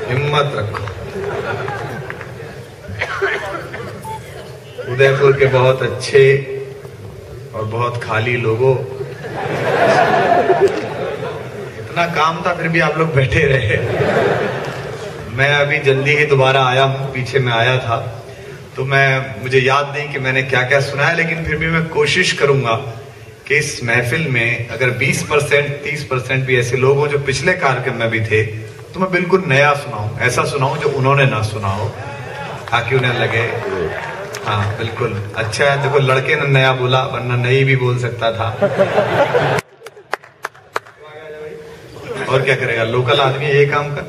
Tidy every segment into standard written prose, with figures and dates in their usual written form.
हिम्मत रखो। उदयपुर के बहुत अच्छे और बहुत खाली लोगों, इतना काम था फिर भी आप लोग बैठे रहे। मैं अभी जल्दी ही दोबारा आया हूं, पीछे में आया था तो मुझे याद नहीं कि मैंने क्या क्या सुना है, लेकिन फिर भी मैं कोशिश करूंगा कि इस महफिल में अगर 20% 30% भी ऐसे लोग हों जो पिछले कार्यक्रम में भी थे, तो मैं बिल्कुल नया सुनाऊं, ऐसा सुनाऊं जो उन्होंने ना सुना हो, ताकि उन्हें लगे हाँ बिल्कुल अच्छा है। देखो लड़के ने नया बोला, वरना नई भी बोल सकता था। और क्या करेगा, लोकल आदमी ये काम कर।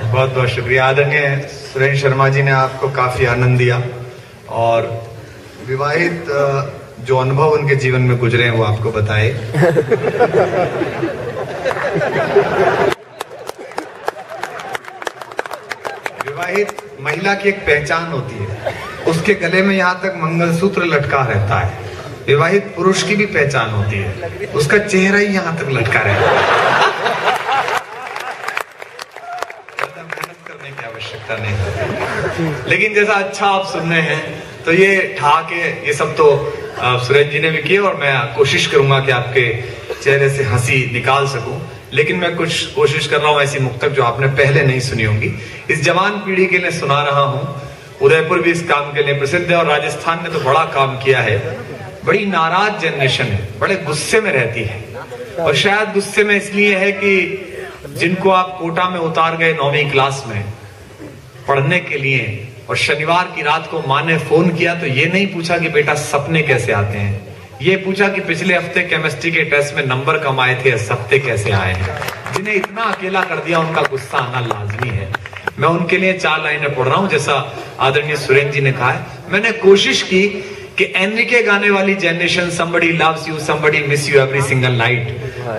बहुत बहुत शुक्रिया। आदरणीय सुरेंद्र शर्मा जी ने आपको काफी आनंद दिया और विवाहित जो अनुभव उनके जीवन में गुजरे हैं वो आपको बताए। विवाहित महिला की एक पहचान होती है, उसके गले में यहाँ तक मंगलसूत्र लटका रहता है। विवाहित पुरुष की भी पहचान होती है, उसका चेहरा ही यहाँ तक लटका रहता है। मेहनत करने की आवश्यकता नहीं, लेकिन जैसा अच्छा आप सुन रहे हैं तो ये ठाके ये सब तो सुरेश जी ने भी किए और मैं कोशिश करूंगा कि आपके चेहरे से हंसी निकाल सकूं, लेकिन मैं कुछ कोशिश कर रहा हूं ऐसी मुक्तक जो आपने पहले नहीं सुनी होंगी, इस जवान पीढ़ी के लिए सुना रहा हूं। उदयपुर भी इस काम के लिए प्रसिद्ध है और राजस्थान ने तो बड़ा काम किया है। बड़ी नाराज जनरेशन है, बड़े गुस्से में रहती है, और शायद गुस्से में इसलिए है कि जिनको आप कोटा में उतार गए 9वीं क्लास में पढ़ने के लिए, और शनिवार की रात को माँ ने फोन किया तो ये नहीं पूछा कि बेटा सपने कैसे आते हैं, ये पूछा कि पिछले हफ्ते केमिस्ट्री के टेस्ट में नंबर कम आए थे, इस हफ्ते कैसे आए हैं। जिन्हें इतना अकेला कर दिया उनका गुस्सा आना लाजमी है। मैं उनके लिए 4 लाइनें पढ़ रहा हूं, जैसा आदरणीय सुरेंद्र जी ने कहा है। मैंने कोशिश की कि एनरिके गाने वाली generation somebody loves you, somebody miss you every single night,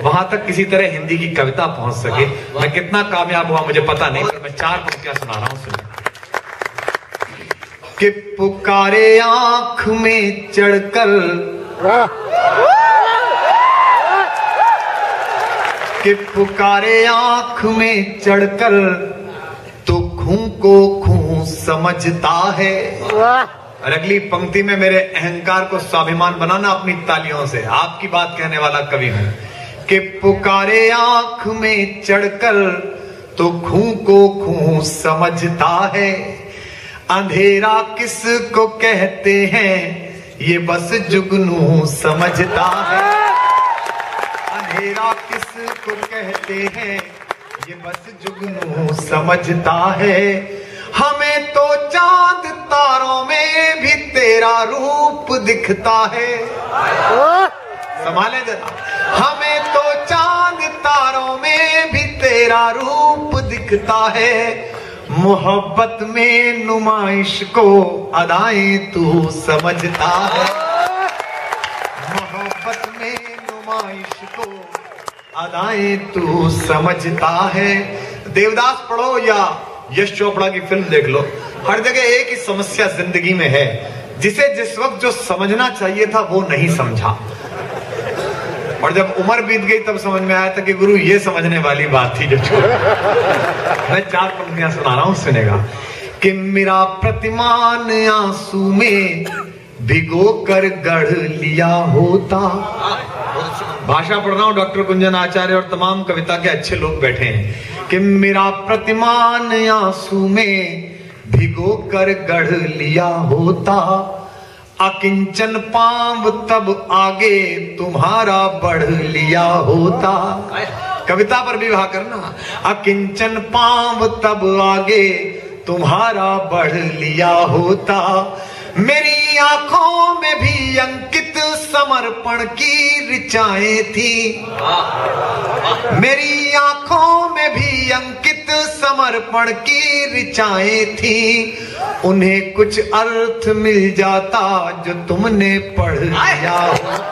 वहां तक किसी तरह हिंदी की कविता पहुंच सके। मैं कितना कामयाब हुआ मुझे पता नहीं, पर मैं 4 पंक्तियां सुना रहा हूं, सुनिए। कि पुकारे आंख में चढ़कर, कि पुकारे आंख में चढ़कर तो खूं को खूं समझता है। और अगली पंक्ति में मेरे अहंकार को स्वाभिमान बनाना अपनी तालियों से, आपकी बात कहने वाला कवि हूं। कि पुकारे आंख में चढ़कर तो खूं को खूं समझता है, अंधेरा किस को कहते हैं ये बस जुगनू समझता है। अंधेरा किस को कहते हैं ये बस जुगनू समझता है। हमें तो चांद तारों में भी तेरा रूप दिखता है। संभाले जरा। हमें तो चांद तारों में भी तेरा रूप दिखता है। मोहब्बत में नुमाइश को अदाएं तू समझता है। मोहब्बत में नुमाइश को अदाएं तू समझता है। देवदास पढ़ो या यश चोपड़ा की फिल्म देख लो, हर जगह एक ही समस्या जिंदगी में है, जिसे जिस वक्त जो समझना चाहिए था वो नहीं समझा, और जब उम्र बीत गई तब समझ में आया था कि गुरु ये समझने वाली बात थी जो छोड़। मैं 4 पंक्तियां सुना रहा हूं, सुनेगा। कि मेरा प्रतिमान आंसू में भिगो कर गढ़ लिया होता। भाषा पढ़ रहा हूं, डॉक्टर कुंजन आचार्य और तमाम कविता के अच्छे लोग बैठे हैं। कि मेरा प्रतिमान आंसू में भिगो कर गढ़ लिया होता, अकिंचन पांव तब आगे तुम्हारा बढ़ लिया होता। कविता पर विवाह करना। अकिंचन पांव तब आगे तुम्हारा बढ़ लिया होता। मेरी आंखों में भी अंकित समर्पण की ऋचाएं थी। मेरी आंखों में भी अंकित समर्पण की ऋचाएं थी। उन्हें कुछ अर्थ मिल जाता जो तुमने पढ़ लिया होता।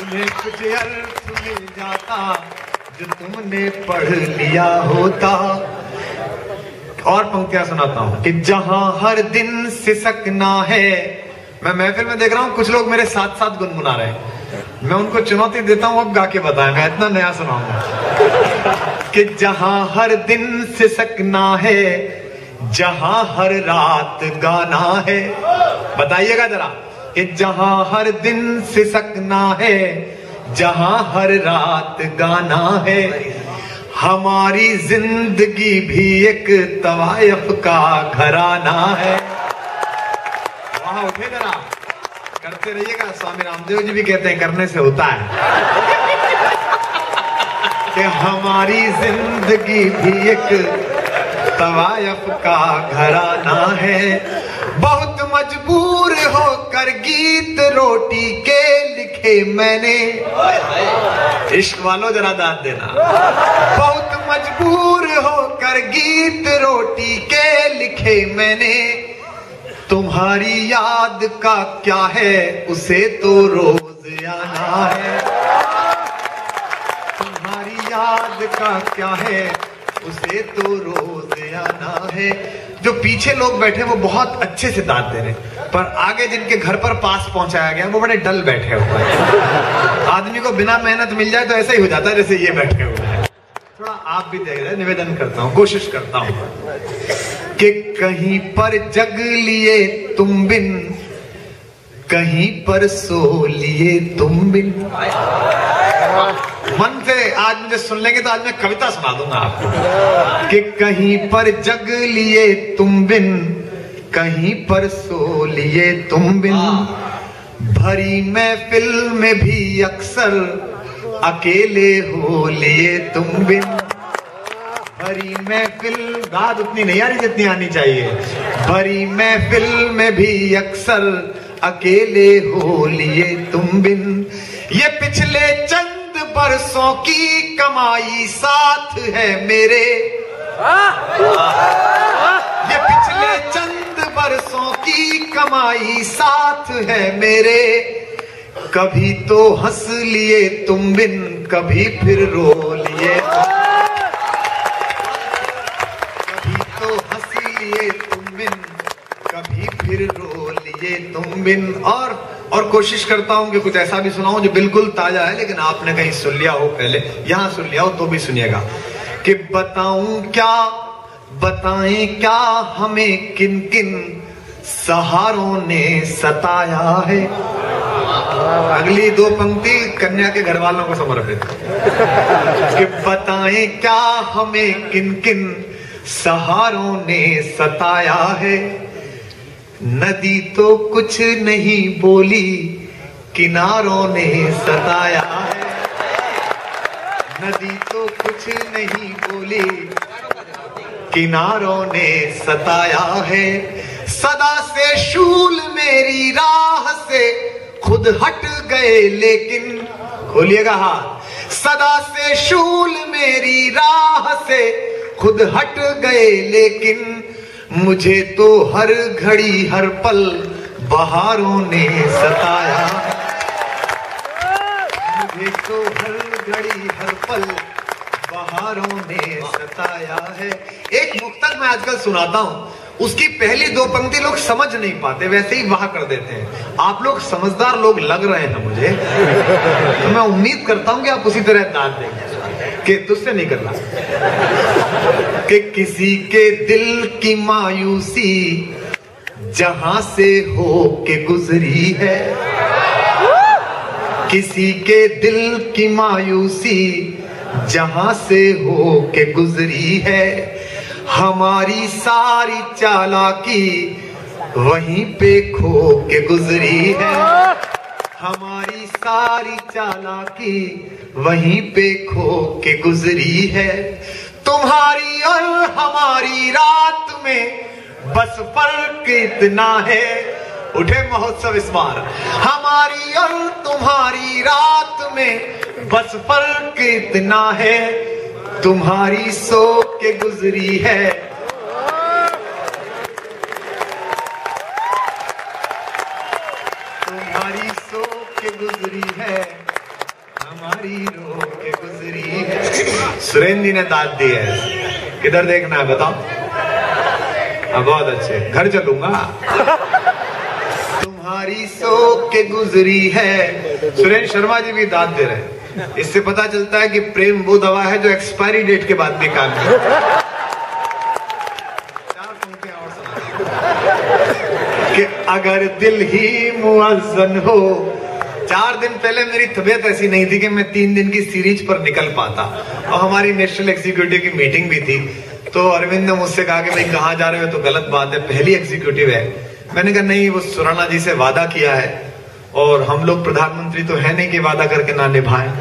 उन्हें कुछ अर्थ मिल जाता जो तुमने पढ़ लिया होता। और पंक्तियां सुनाता हूं। कि जहां हर दिन सिसकना है, मैं महफिल में देख रहा हूं कुछ लोग मेरे साथ साथ गुनगुना रहे हैं। मैं उनको चुनौती देता हूं, अब गा के बताएं, मैं इतना नया सुनाऊंगा कि जहां हर दिन सिसकना है, जहां हर रात गाना है। बताइएगा जरा कि जहां हर दिन सिसकना है, जहां हर रात गाना है। हमारी जिंदगी भी एक तवायफ का घराना है। वहां उठे जरा, करते रहिएगा। स्वामी रामदेव जी भी कहते हैं करने से होता है कि हमारी जिंदगी भी एक तवायफ का घराना है। बहुत मजबूर होकर गीत रोटी के लिखे मैंने। इश्क वालों जरा दाद देना। बहुत मजबूर होकर गीत रोटी के लिखे मैंने। तुम्हारी याद का क्या है, उसे तो रोज आना है। तुम्हारी याद का क्या है, उसे तो रोज आना है। जो पीछे लोग बैठे वो बहुत अच्छे से दाद दे रहे, पर आगे जिनके घर पर पास पहुंचाया गया वो बड़े डल बैठे हुए हैं। आदमी को बिना मेहनत मिल जाए तो ऐसा ही हो जाता है जैसे ये बैठे हुए हैं। थोड़ा आप भी देख रहे, निवेदन करता हूं, कोशिश करता हूं कि कहीं पर जग लिए तुम बिन, कहीं पर सो लिए तुम बिन। मन से आज मुझे सुन लेंगे तो आज मैं कविता सुना दूंगा आपको कि कहीं पर जग लिए तुम बिन, कहीं पर सो लिए तुम बिन। भरी महफिल में भी अक्सर अकेले हो लिए तुम बिन। भरी महफिल, दाद उतनी नहीं आ रही जितनी आनी चाहिए। भरी महफिल में भी अक्सर अकेले हो लिए तुम बिन। ये पिछले चंद बरसों की कमाई साथ है मेरे। ये पिछले चंद बरसों की कमाई साथ है मेरे। कभी तो हंस लिए तुम बिन, कभी फिर रो लिए। कभी तो हंस लिए तुम बिन, कभी फिर रो लिए तुम बिन। और कोशिश करता हूं कि कुछ ऐसा भी सुनाऊं जो बिल्कुल ताजा है, लेकिन आपने कहीं सुन लिया हो पहले, यहां सुन लिया हो तो भी सुनिएगा कि बताऊं क्या, बताएं क्या हमें किन किन सहारों ने सताया है। अगली दो पंक्ति कन्या के घर वालों को समर्पित कि बताएं क्या हमें किन किन सहारों ने सताया है। नदी तो कुछ नहीं बोली, किनारों ने सताया है। नदी तो कुछ नहीं बोली, किनारों ने सताया है। सदा से शूल मेरी राह से खुद हट गए लेकिन, खोलिएगा हाथ, सदा से शूल मेरी राह से खुद हट गए लेकिन। मुझे तो हर घड़ी हर पल बहारों ने सताया। मुझे तो हर घड़ी हर पल बहारों ने सताया है। एक मुक्तक मैं आजकल सुनाता हूं, उसकी पहली दो पंक्ति लोग समझ नहीं पाते, वैसे ही वाह कर देते हैं। आप लोग समझदार लोग लग रहे हैं मुझे, तो मैं उम्मीद करता हूं कि आप उसी तरह दाद देंगे कि तुझसे नहीं करना। कि किसी के दिल की मायूसी जहां से हो के गुजरी है। किसी के दिल की मायूसी जहां से हो के गुजरी है। हमारी सारी चालाकी वहीं पे खो के गुजरी है। हमारी सारी चालाकी वहीं पे खो के गुजरी है। तुम्हारी और हमारी रात में बस फर्क इतना है। उठे महोत्सव इस बार। हमारी और तुम्हारी रात में बस फर्क इतना है। तुम्हारी सो के गुजरी है। तुम्हारी सो के गुजरी है, हमारी रो के गुजरी है। सुरेंद्र जी ने दाद दी है, किधर देखना है बताओ? बहुत अच्छे, घर चलूंगा। तुम्हारी सो के गुजरी है, सुरेंद्र शर्मा जी भी दाद दे रहे हैं। इससे पता चलता है कि प्रेम वो दवा है जो एक्सपायरी डेट के बाद भी काम करे। चार पंक्तियां और सुना कि अगर दिल ही मुअज्जन हो। 4 दिन पहले मेरी तबीयत ऐसी नहीं थी कि मैं 3 दिन की सीरीज पर निकल पाता, और हमारी नेशनल एग्जीक्यूटिव की मीटिंग भी थी। तो अरविंद ने मुझसे कहा कि भाई कहाँ जा रहे हो, तो गलत बात है, पहली एग्जीक्यूटिव है। मैंने कहा नहीं, वो सुराना जी से वादा किया है, और हम लोग प्रधानमंत्री तो है नहीं कि वादा करके ना निभाएं,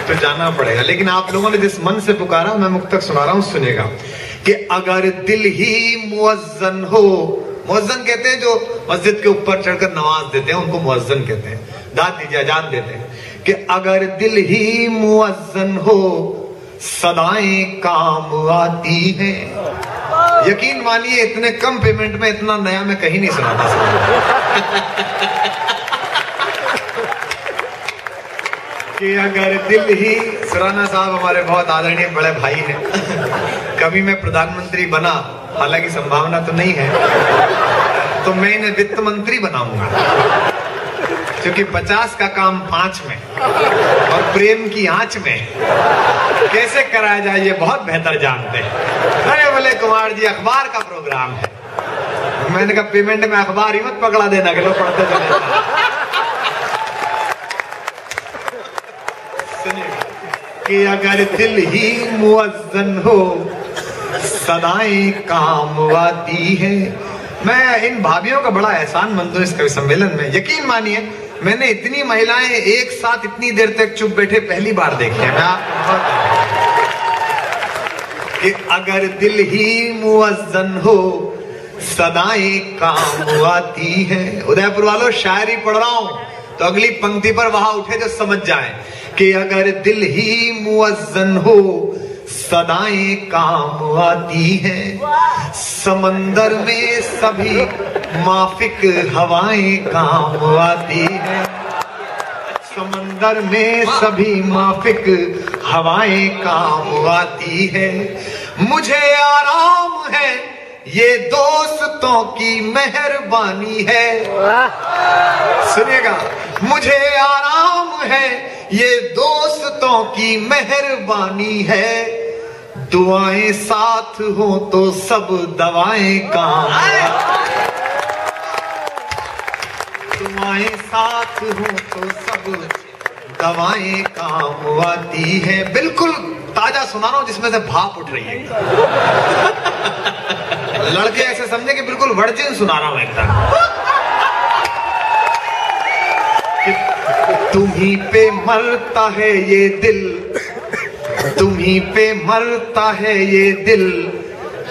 तो जाना पड़ेगा। लेकिन आप लोगों ने जिस मन से पुकारा, मैं मुक्तक सुना रहा हूं, सुनेगा कि अगर दिल ही मुअज्जन हो। मुअज्जन कहते हैं जो मस्जिद के ऊपर चढ़कर नमाज देते हैं, उनको मुअज्जन कहते हैं, दाद दीजिए, अजान देते हैं। कि अगर दिल ही मुअज्जन हो, सदाएं काम आती हैं। यकीन मानिए इतने कम पेमेंट में इतना नया मैं कहीं नहीं सुनाता। कि अगर दिल ही, सुराना साहब हमारे बहुत आदरणीय बड़े भाई हैं, कभी मैं प्रधानमंत्री बना, हालांकि संभावना तो नहीं है, तो मैं इन्हें वित्त मंत्री बनाऊंगा, क्योंकि 50 का काम 5 में और प्रेम की आंच में कैसे कराया जाए ये बहुत बेहतर जानते हैं। अरे बोले कुमार जी अखबार का प्रोग्राम है। मैंने कहा पेमेंट में अखबार ही मत पकड़ा देना कि लोग पढ़ते चले। कि अगर दिल ही मुअज्जन हो, सदाएं काम आती है। मैं इन भाभियों का बड़ा एहसानमंद हूं इस कवि सम्मेलन में। यकीन मानिए मैंने इतनी महिलाएं एक साथ इतनी देर तक चुप बैठे पहली बार देखी है। मैं आपको कि अगर दिल ही मुअज्जन हो, सदाएं काम आती है। उदयपुर वालों, शायरी पढ़ रहा हूं तो अगली पंक्ति पर वहां उठे जो समझ जाए कि अगर दिल ही मुअज्जन हो, सदाएं काम आती हैं। समंदर में सभी माफिक हवाएं काम आती हैं। समंदर में सभी माफिक हवाएं काम आती हैं। मुझे आराम है, ये दोस्तों की मेहरबानी है। सुनिएगा, मुझे आराम है, ये दोस्तों की मेहरबानी है। दुआएं साथ हो तो सब दवाएं काम, दुआएं साथ हो तो सब दवाएं काम आती है। बिल्कुल ताजा सुना रहा हूं जिसमें से भाप उठ रही है। लड़के ऐसे समझे कि बिल्कुल वर्जिन सुना रहा हूं एकदम। तुम्हीं पे मरता है ये दिल, तुम्हीं पे मरता है ये दिल,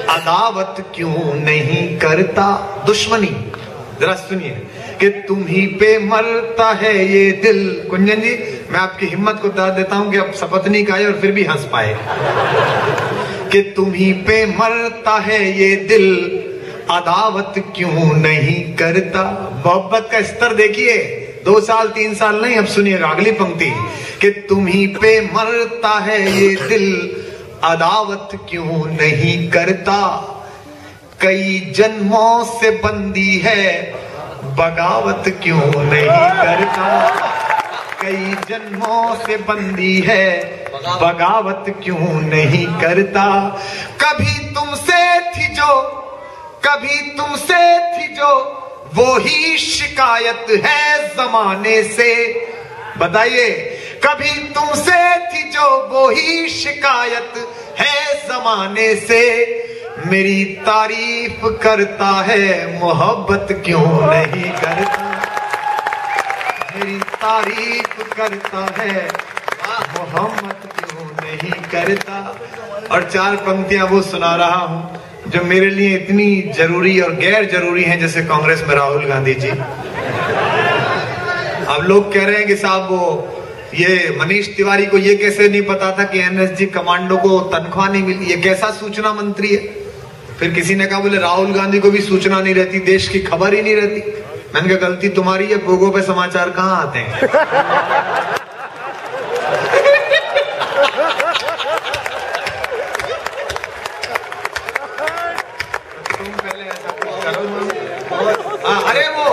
अदावत क्यों नहीं करता। दुश्मनी, जरा सुनिए कि तुम्हीं पे मरता है ये दिल। कुंजन जी, मैं आपकी हिम्मत को दाद देता हूं कि अब शपथ नहीं खाए और फिर भी हंस पाए। कि तुम्हीं पे मरता है ये दिल, अदावत क्यों नहीं करता। मोहब्बत का स्तर देखिए, 2 साल 3 साल नहीं। अब सुनिएगा अगली पंक्ति कि तुम्हीं पे मरता है ये दिल, अदावत क्यों नहीं करता। कई जन्मों से बंदी है, बगावत क्यों नहीं करता। कई जन्मों से बंदी है, बगावत क्यों नहीं करता। कभी तुमसे थी जो, कभी तुमसे थी जो, वो ही शिकायत है जमाने से। बताइए, कभी तुमसे थी जो, वो ही शिकायत है जमाने से। मेरी तारीफ करता है, मोहब्बत क्यों नहीं करता। मेरी तारीफ करता है, मोहब्बत क्यों नहीं करता। और 4 पंक्तियां वो सुना रहा हूं जो मेरे लिए इतनी जरूरी और गैर जरूरी हैं, जैसे कांग्रेस में राहुल गांधी जी। अब लोग कह रहे हैं कि साहब वो ये मनीष तिवारी को ये कैसे नहीं पता था कि एनएसजी कमांडो को तनख्वाह नहीं मिली, ये कैसा सूचना मंत्री है। फिर किसी ने कहा बोले राहुल गांधी को भी सूचना नहीं रहती, देश की खबर ही नहीं रहती। मैंने कहा गलती तुम्हारी है, पोगो पे समाचार कहाँ आते हैं। तुम पहले ऐसा कुछ करो। अरे वो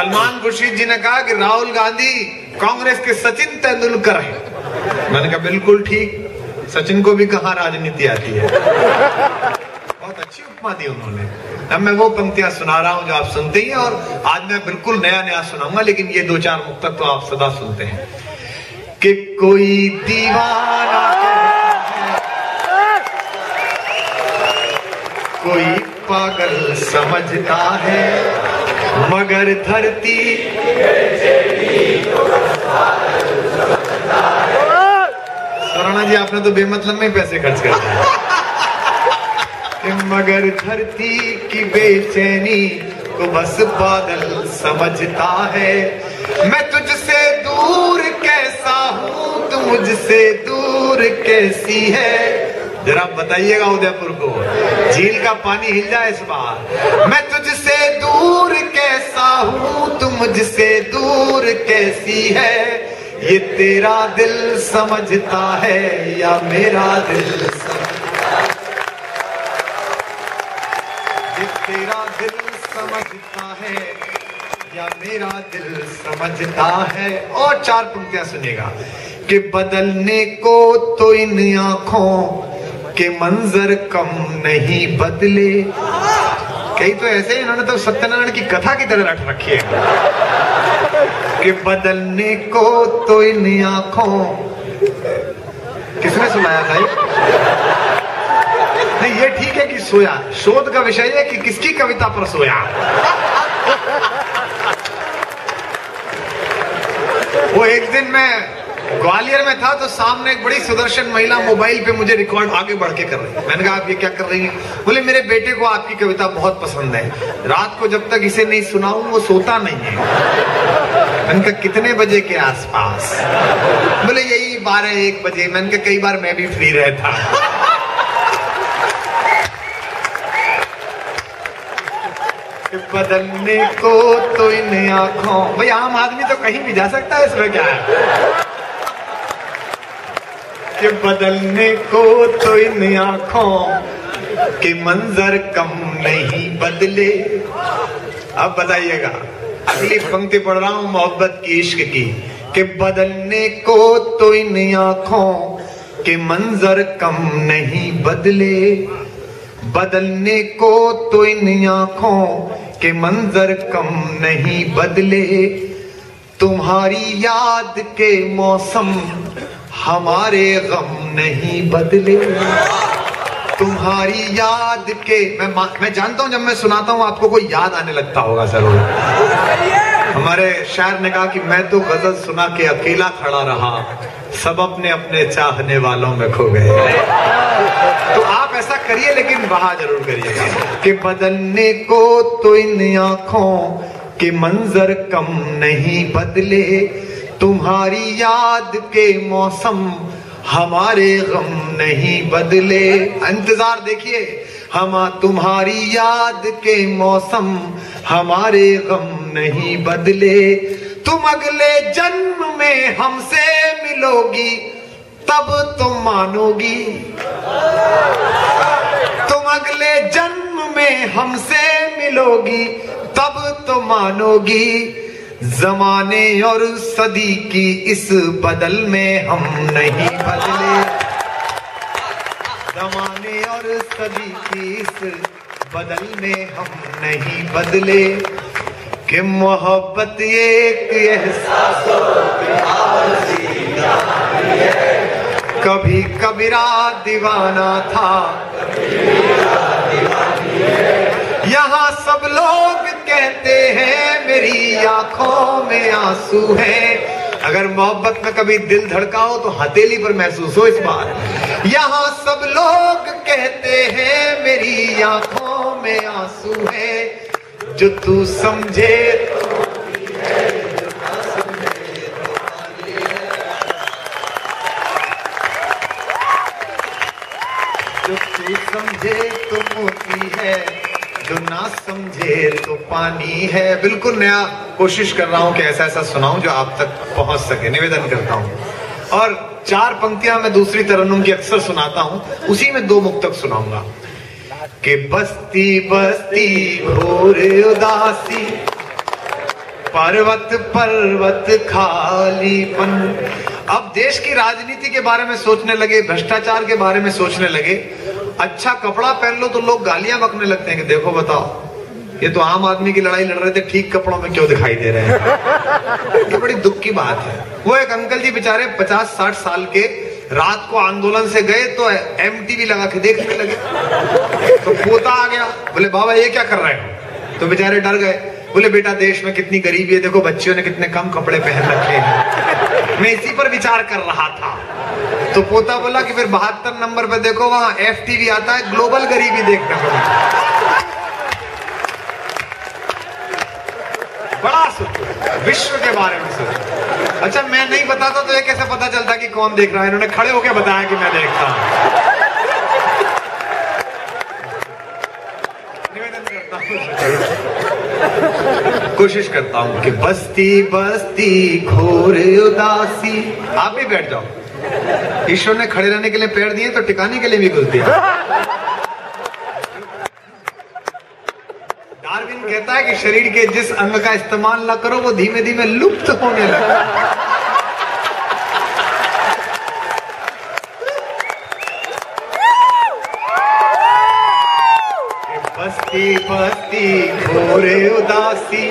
सलमान खुर्शीद जी ने कहा कि राहुल गांधी कांग्रेस के सचिन तेंदुलकर हैं। मैंने कहा बिल्कुल ठीक, सचिन को भी कहाँ राजनीति आती है। बहुत अच्छी उपमा दी उन्होंने। अब मैं वो पंक्तियां सुना रहा हूं जो आप सुनते ही हैं, और आज मैं बिल्कुल नया नया सुनाऊंगा, लेकिन ये 2-4 मुक्तक तो आप सदा सुनते हैं। कि कोई दीवाना कोई पागल समझता है, मगर धरती स्वर्ण जी आपने तो बेमतलब में पैसे खर्च कर दिए। मगर धरती की बेचैनी को बस बादल समझता है। मैं तुझसे दूर कैसा हूँ, तू मुझसे दूर कैसी है। जरा बताइएगा उदयपुर को, झील का पानी हिल जाए इस बार। मैं तुझसे दूर कैसा हूँ, तू मुझसे दूर कैसी है। ये तेरा दिल समझता है या मेरा दिल समझता है। ये तेरा दिल समझता है या मेरा दिल समझता है। और 4 पंक्तियां सुनिएगा। कि बदलने को तो इन आंखों के मंजर कम नहीं बदले। कई तो ऐसे इन्होंने तो सत्यनारायण की कथा की तरह रट रखी है। कि बदलने को तो इन आंखों, किसने सुनाया था? नहीं, ये ठीक है कि सोया, शोध का विषय है कि किसकी कविता पर सोया। वो एक दिन मैं ग्वालियर में था तो सामने एक बड़ी सुदर्शन महिला मोबाइल पे मुझे रिकॉर्ड आगे बढ़ के कर रही है। मैंने कहा आप ये क्या कर रही हैं? बोले मेरे बेटे को आपकी कविता बहुत पसंद है, रात को जब तक इसे नहीं सुनाऊं वो सोता नहीं है। मैंने कहा कितने बजे के आसपास? बोले यही 12-1 बजे। मैंने कहा कई बार मैं भी फ्री रहता। बदलने को तो इन आंखों, भाई आम आदमी तो कहीं भी जा सकता है, इसमें क्या है। कि बदलने को तो इन आंखों के मंजर कम नहीं बदले। अब बताइएगा, अगली पंक्ति पढ़ रहा हूं मोहब्बत की, इश्क की। कि बदलने को तो इन आंखों के मंजर कम नहीं बदले। बदलने को तो इन आंखों के मंजर कम नहीं बदले। तुम्हारी याद के मौसम हमारे गम नहीं बदले। तुम्हारी याद के, मैं जानता हूं जब मैं सुनाता हूं आपको कोई याद आने लगता होगा जरूर। हमारे शायर ने कहा कि मैं तो गजल सुना के अकेला खड़ा रहा, सब अपने अपने चाहने वालों में खो गए। तो आप ऐसा करिए, लेकिन वहां जरूर करिएगा। कि बदलने को तो इन आंखों के मंजर कम नहीं बदले। तुम्हारी याद के मौसम हमारे गम नहीं बदले। इंतजार देखिए, हम तुम्हारी याद के मौसम हमारे गम नहीं बदले। तुम अगले जन्म में हमसे मिलोगी तब तुम मानोगी। तुम अगले जन्म में हमसे मिलोगी तब तो मानोगी। जमाने और सदी की इस बदल में हम नहीं बदले। जमाने और सदी की इस बदल में हम नहीं बदले। कि मोहब्बत एक एहसासों की आरज़ी है। कभी कबीरा दीवाना था, यहाँ सब लोग कहते हैं मेरी आंखों में आंसू है। अगर मोहब्बत में कभी दिल धड़का हो तो हथेली पर महसूस हो इस बार। यहाँ सब लोग कहते हैं मेरी आंखों में आंसू है। जो तू समझे तो जो तू समझे तो मोती है, जो ना समझे तो पानी है। बिल्कुल नया कोशिश कर रहा हूं कि ऐसा ऐसा सुनाऊं जो आप तक पहुंच सके, निवेदन करता हूं। और 4 पंक्तियां मैं दूसरी तरन्नुम की अक्सर सुनाता हूं, उसी में 2 मुक्तक सुनाऊंगा। कि बस्ती बस्ती घोर उदासी, पर्वत पर्वत खालीपन। अब देश की राजनीति के बारे में सोचने लगे, भ्रष्टाचार के बारे में सोचने लगे। अच्छा कपड़ा पहन लो तो लोग गालियां बकने लगते हैं कि देखो बताओ, ये तो आम आदमी की लड़ाई लड़ रहे थे, ठीक कपड़ों में क्यों दिखाई दे रहे हैं। ये बड़ी दुख की बात है। वो एक अंकल जी बेचारे 50-60 साल के, रात को आंदोलन से गए तो MTV लगा के देखने लगे। तो पोता आ गया, बोले बाबा ये क्या कर रहे हो? तो बेचारे डर गए। बोले बेटा देश में कितनी गरीबी है, देखो बच्चियों ने कितने कम कपड़े पहन रखे हैं, मैं इसी पर विचार कर रहा था। तो पोता बोला कि फिर 72 नंबर पे देखो, वहां FTV आता है, ग्लोबल गरीबी देखने को मिलता। बड़ा सोचो, विश्व के बारे में सोचो। अच्छा मैं नहीं बताता तो ये कैसे पता चलता कि कौन देख रहा है? इन्होंने खड़े होकर बताया कि मैं देखता हूं। निवेदन करता हूं, कोशिश करता हूं कि बस्ती बस्ती घोर उदासी। आप भी बैठ जाओ। ईश्वर ने खड़े रहने के लिए पैर दिए तो टिकाने के लिए भी कुछ दिया। डार्विन कहता है कि शरीर के जिस अंग का इस्तेमाल ना करो वो धीमे धीमे लुप्त होने लगा। बस्ती बस्ती घोर उदासी,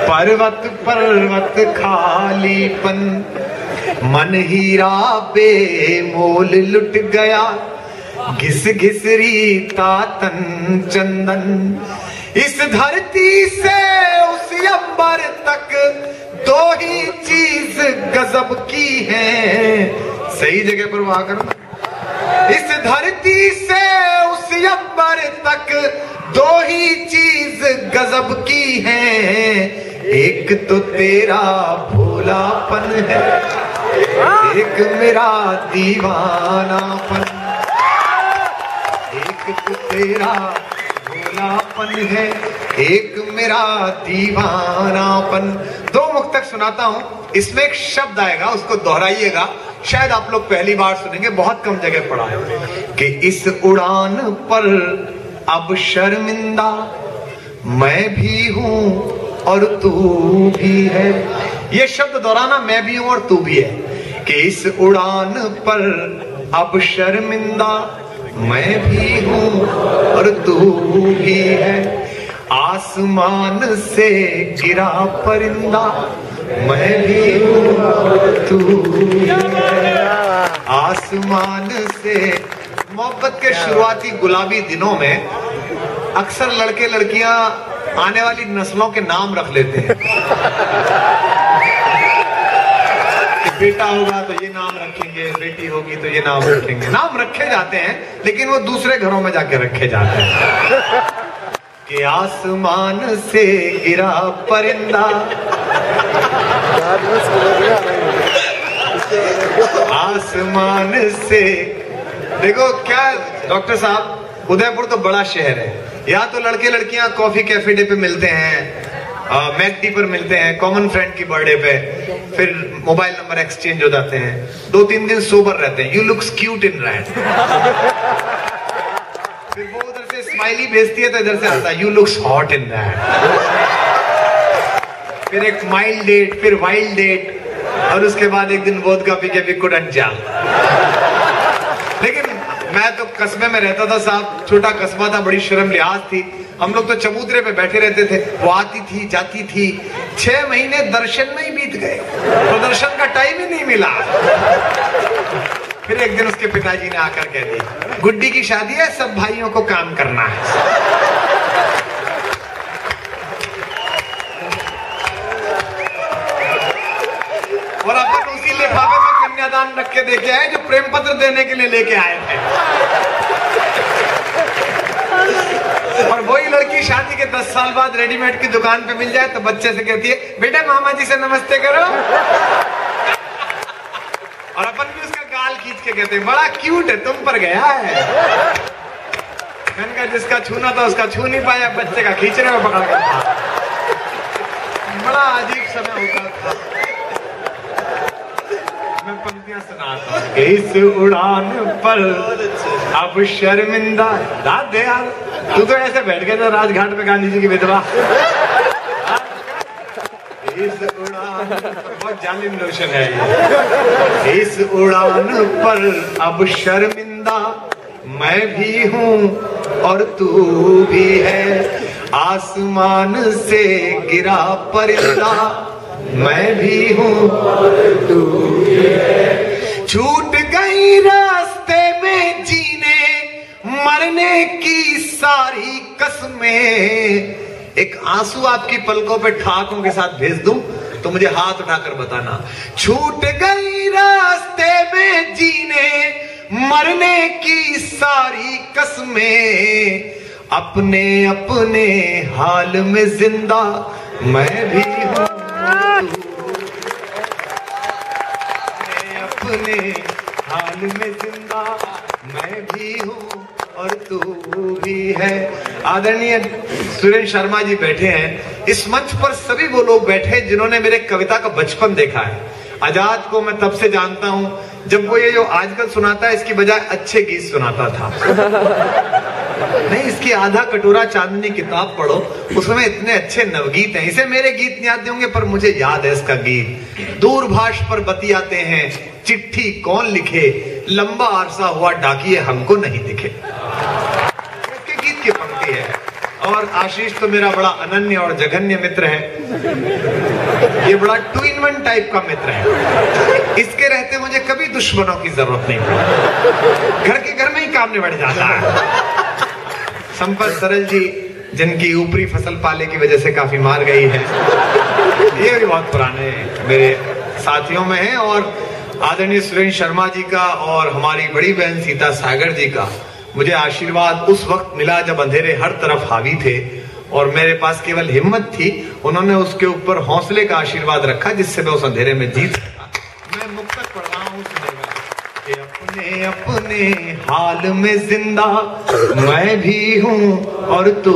पर्वत पर्वत खालीपन, मन हीरा बेमोल लुट गया, घिस घिस रीता तन चंदन। इस धरती से उस अंबर तक दो ही चीज गजब की है। सही जगह पर वहां करना। इस धरती से उस अंबर तक दो ही चीज गजब की है। एक तो तेरा भोलापन है, एक मेरा दीवानापन। एक तो तेरा भोलापन है, एक मेरा दीवानापन। दो मुक्तक सुनाता हूं, इसमें एक शब्द आएगा, उसको दोहराइएगा। शायद आप लोग पहली बार सुनेंगे, बहुत कम जगह पढ़ा है कि इस उड़ान पर अब शर्मिंदा मैं भी हूं और तू भी है। ये शब्द दोहराना, मैं भी हूं और तू भी है। कि इस उड़ान पर अब शर्मिंदा मैं भी हूं और तू भी है। आसमान से गिरा परिंदा मैं भी हूं और तू भी है। आसमान से। मोहब्बत के शुरुआती गुलाबी दिनों में अक्सर लड़के लड़कियां आने वाली नस्लों के नाम रख लेते हैं। बेटा होगा तो ये नाम रखेंगे, बेटी होगी तो ये नाम रखेंगे। नाम रखे जाते हैं लेकिन वो दूसरे घरों में जाके रखे जाते हैं। कि आसमान से गिरा परिंदा, आसमान से। देखो क्या डॉक्टर साहब, उदयपुर तो बड़ा शहर है। यहाँ तो लड़के लड़कियां कॉफी कैफे डे पे मिलते हैं, मैकडी पर मिलते हैं, कॉमन फ्रेंड की बर्थडे पे, फिर मोबाइल नंबर एक्सचेंज हो जाते हैं, 2-3 दिन सोबर रहते हैं। You looks cute in rat. फिर वो उधर से स्माइली भेजती है तो इधर से आता है you looks hot in that. फिर एक माइल्ड डेट, फिर वाइल्ड डेट, और उसके बाद एक दिन वोदका पी के भी कुडंट जा। लेकिन मैं तो कस्बे में रहता था साहब, छोटा कस्बा था, बड़ी शर्म लिहाज थी। हम लोग तो चबूतरे पे बैठे रहते थे, वो आती थी जाती थी। 6 महीने दर्शन में ही बीत गए, तो दर्शन का टाइम ही नहीं मिला। फिर एक दिन उसके पिताजी ने आकर कह दिया, गुड्डी की शादी है, सब भाइयों को काम करना है। और अपन उसी लिफाफे में कन्यादान रख के देके आए जो प्रेम पत्र देने के लिए लेके आए थे। और वही लड़की शादी के 10 साल बाद रेडीमेड की दुकान पे मिल जाए तो बच्चे से कहती है, बेटा मामा जी से नमस्ते करो। और अपन भी उसका गाल खींच के कहते हैं, बड़ा क्यूट है, तुम पर गया है। मैंने कहा जिसका छूना था उसका छू नहीं पाया, बच्चे का खींचने में पकड़ गया। बड़ा अजीब समय होता था। मैं पंक्तियां सुनाता हूं। इस उड़ान पर अब शर्मिंदा। दादे यार तू तो ऐसे बैठ गया था राजघाट पे गांधी जी की विधवा। इस उड़ान, बहुत जालिम नोशन है ये। इस उड़ान पर अब शर्मिंदा मैं भी हूँ और तू भी है, आसमान से गिरा परिंदा मैं भी हूँ और तू भी है, छूट गई रास्ते में जीने मरने की सारी कसमें। एक आंसू आपकी पलकों पे ठाकों के साथ भेज दूं तो मुझे हाथ उठाकर बताना, छूट गई रास्ते में जीने मरने की सारी कसमें, अपने अपने हाल में जिंदा मैं भी हूँ, अपने हाल में जिंदा मैं भी हूँ और तू भी है। आदरणीय सुरेंद्र शर्मा जी बैठे हैं इस मंच पर, सभी वो लोग बैठे जिन्होंने मेरे कविता का बचपन देखा है। आजाद को मैं तब से जानता हूं जब वो ये जो आजकल सुनाता है इसकी बजाय अच्छे गीत सुनाता था। नहीं, इसकी आधा कटोरा चांदनी किताब पढ़ो, उसमें इतने अच्छे नवगीत हैं। इसे मेरे गीत नहीं याद होंगे पर मुझे याद है इसका गीत। दूरभाष पर बतियाते हैं, चिट्ठी कौन लिखे, लंबा अरसा हुआ डाकिए हमको नहीं दिखे। इसके गीत की पंक्ति है। और आशीष तो मेरा बड़ा अनन्य और जघन्य मित्र है, ये बड़ा 2 in 1 टाइप का मित्र है। इसके रहते मुझे कभी दुश्मनों की जरूरत नहीं पड़ी, घर के घर में ही काम निबट जाता है। संपत सरल जी जिनकी ऊपरी फसल पाले की वजह से काफी मार गई है, ये भी बहुत पुराने मेरे साथियों में है। और आदरणीय सुरेंद्र शर्मा जी का और हमारी बड़ी बहन सीता सागर जी का मुझे आशीर्वाद उस वक्त मिला जब अंधेरे हर तरफ हावी थे और मेरे पास केवल हिम्मत थी। उन्होंने उसके ऊपर हौसले का आशीर्वाद रखा जिससे मैं उस अंधेरे में जीत सका। मैं मुक्तक पढ़ रहा हूँ, अपने अपने हाल में जिंदा मैं भी हूँ और तू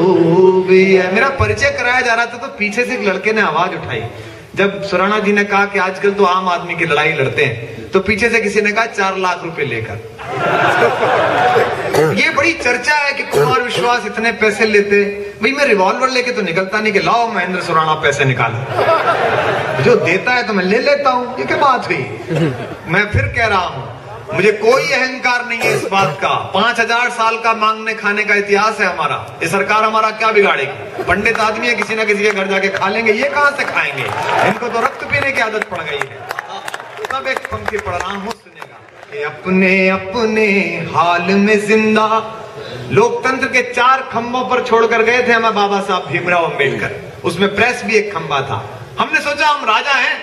भी है। मेरा परिचय कराया जा रहा था तो पीछे से एक लड़के ने आवाज उठाई। जब सुराणा जी ने कहा कि आजकल तो आम आदमी की लड़ाई लड़ते हैं, तो पीछे से किसी ने कहा 4 लाख रुपए लेकर। ये बड़ी चर्चा है कि कुमार विश्वास इतने पैसे लेते। भाई मैं रिवॉल्वर लेके तो निकलता नहीं कि लाओ महेंद्र सुराणा पैसे निकालो, जो देता है तो मैं ले लेता हूँ। ये क्या बात हुई? मैं फिर कह रहा हूँ, मुझे कोई अहंकार नहीं है इस बात का। 5000 साल का मांगने खाने का इतिहास है हमारा। ये सरकार हमारा क्या बिगाड़ेगी? पंडित आदमी है, किसी ना किसी के घर जाके खा लेंगे, ये कहां से खाएंगे? इनको तो रक्त पीने की आदत पड़ गई है। तब एक पंक्ति पढ़ रहा हूं, सुनिएगा। अपने अपने हाल में जिंदा, लोकतंत्र के 4 खंभों पर छोड़कर गए थे हमें बाबा साहब भीमराव अंबेडकर। उसमें प्रेस भी एक खंभा था। हमने सोचा हम राजा हैं,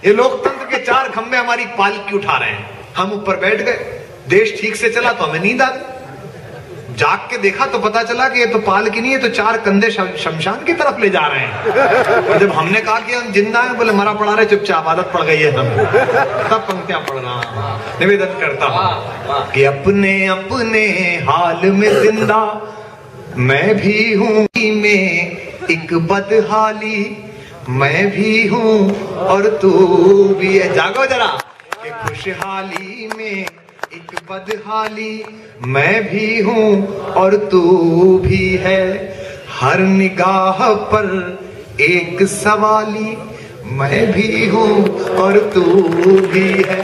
ये लोकतंत्र के 4 खंभे हमारी पालकी उठा रहे हैं। हम ऊपर बैठ गए, देश ठीक से चला तो हमें नींद आ गई। जाग के देखा तो पता चला कि ये तो पालकी नहीं है, तो 4 कंधे शमशान की तरफ ले जा रहे हैं। और जब हमने कहा कि हम जिंदा हैं, बोले मरा पड़ा रहे, चुपचाप आदत पड़ गई है हमें। तब पंक्तियां पढ़ रहा हूं, निवेदन करता हूं कि अपने अपने हाल में जिंदा मैं भी हूं, में एक बदहाली मैं भी हूं और तू भी है। जागो जरा, खुशहाली में एक बदहाली मैं भी हूँ और तू भी है, हर निगाह पर एक सवाली मैं भी हूँ और तू भी है,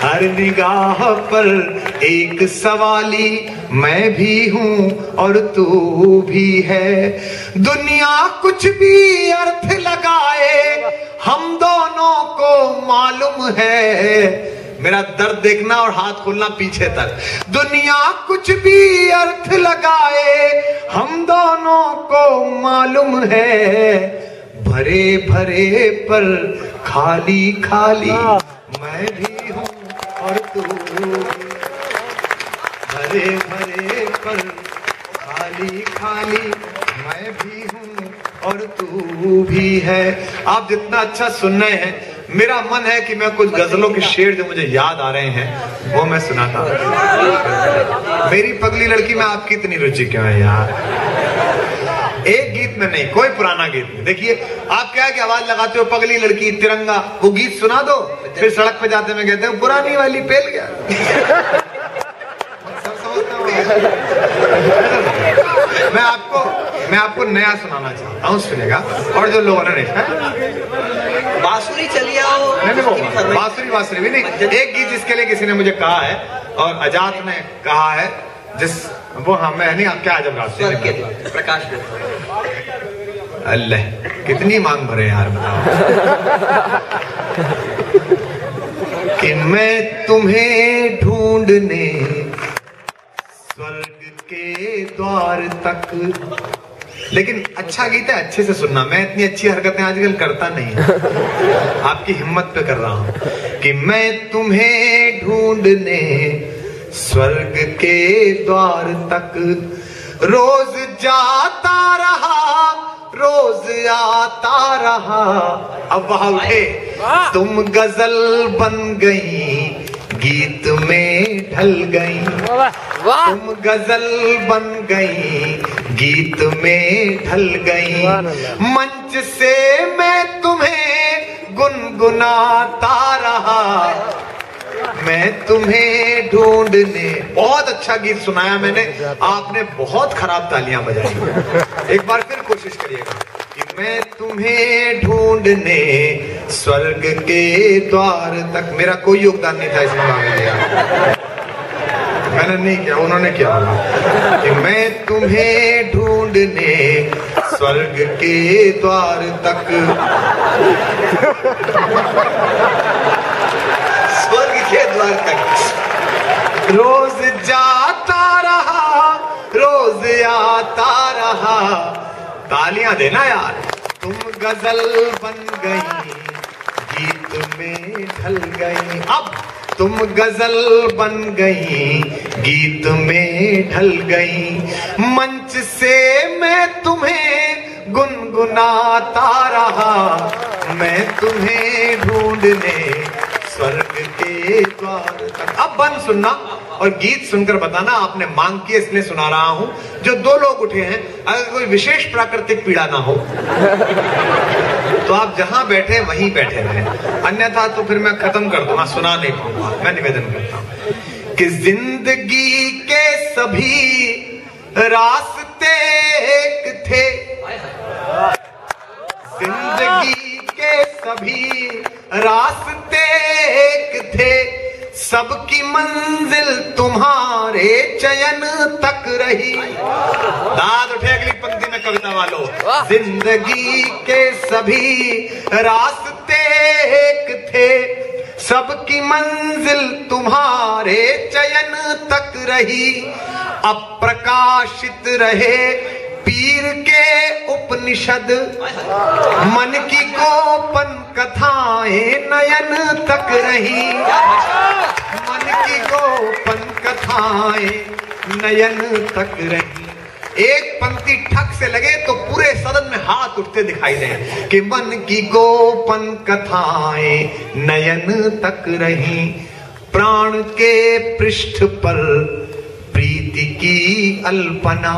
हर निगाह पर एक सवाली मैं भी हूँ और तू भी है। दुनिया कुछ भी अर्थ लगाए हम दोनों को मालूम है। मेरा दर्द देखना और हाथ खोलना पीछे तक। दुनिया कुछ भी अर्थ लगाए हम दोनों को मालूम है, भरे भरे पर खाली खाली मैं भी हूँ और तू, भरे भरे पर खाली खाली मैं भी हूँ और तू भी है। आप जितना अच्छा सुन रहे हैं, मेरा मन है कि मैं कुछ गजलों के शेर जो मुझे याद आ रहे हैं वो मैं सुनाता हूँ। मेरी पगली लड़की में आपकी इतनी रुचि क्यों है यार? एक गीत में नहीं, कोई पुराना गीत नहीं। देखिए आप क्या है कि आवाज लगाते हो पगली लड़की तिरंगा, वो गीत सुना दो, फिर सड़क पे जाते में कहते हो पुरानी वाली पेल गया। सब समझता हूँ। मैं आपको नया सुनाना चाहता हूँ, सुनेगा। और जो लोगों ने बांसुरी चली आओ। नहीं, बांसुरी भी नहीं। एक गीत जिसके लिए किसी ने मुझे कहा है और अजात ने कहा है, जिस वो मैं नहीं, आप क्या जब गाते हैं प्रकाश अल्लाह कितनी मांग भरे यार, बताओ। कि मैं तुम्हें ढूंढने स्वर्ग के द्वार तक। लेकिन अच्छा गीत है, अच्छे से सुनना। मैं इतनी अच्छी हरकतें आजकल करता नहीं, आपकी हिम्मत पे कर रहा हूं। कि मैं तुम्हें ढूंढने स्वर्ग के द्वार तक रोज जाता रहा, रोज आता रहा। अब वहां उठे, तुम गजल बन गई, गीत में ढल गई। तुम गजल बन गई, गीत में ढल गई। मंच से मैं तुम्हें गुनगुनाता रहा, मैं तुम्हें ढूंढने। बहुत अच्छा गीत सुनाया मैंने, आपने बहुत खराब तालियां बजाई। एक बार फिर कोशिश करिएगा। कि मैं तुम्हें ढूंढने स्वर्ग के द्वार तक। मेरा कोई योगदान नहीं था इसमें, मैंने नहीं किया, उन्होंने किया होगा। कि मैं तुम्हें ढूंढने स्वर्ग के द्वार तक, स्वर्ग के द्वार तक रोज जाता रहा, रोज आता रहा। तालियां देना यार। तुम गजल बन गई, गीत में ढल गई। अब तुम गजल बन गई, गीत में ढल गई। मंच से मैं तुम्हें गुनगुनाता रहा, मैं तुम्हें ढूंढने स्वर्ग के द्वार तक। अब बंद सुनना और गीत सुनकर बताना आपने मांग की, इसलिए सुना रहा हूं। जो दो लोग उठे हैं, अगर कोई विशेष प्राकृतिक पीड़ा ना हो तो आप जहां बैठे वहीं बैठे रहें, अन्यथा तो फिर मैं खत्म कर दूंगा, सुना नहीं पाऊंगा। मैं निवेदन करता हूं कि जिंदगी के सभी रास्ते एक थे, जिंदगी के सभी रास्ते एक थे, सबकी मंजिल तुम्हारे चयन तक रही। दाद उठे अगली पंक्ति में कविता वालों। जिंदगी के सभी रास्ते एक थे, सबकी मंजिल तुम्हारे चयन तक रही। अप्रकाशित रहे पीर के उपनिषद, मन की गोपन कथाएं नयन तक रही। मन की गोपन कथाएं नयन तक रही। एक पंक्ति ठक से लगे तो पूरे सदन में हाथ उठते दिखाई दे कि मन की गोपन कथाएं नयन तक रही। प्राण के पृष्ठ पर प्रीति की अल्पना,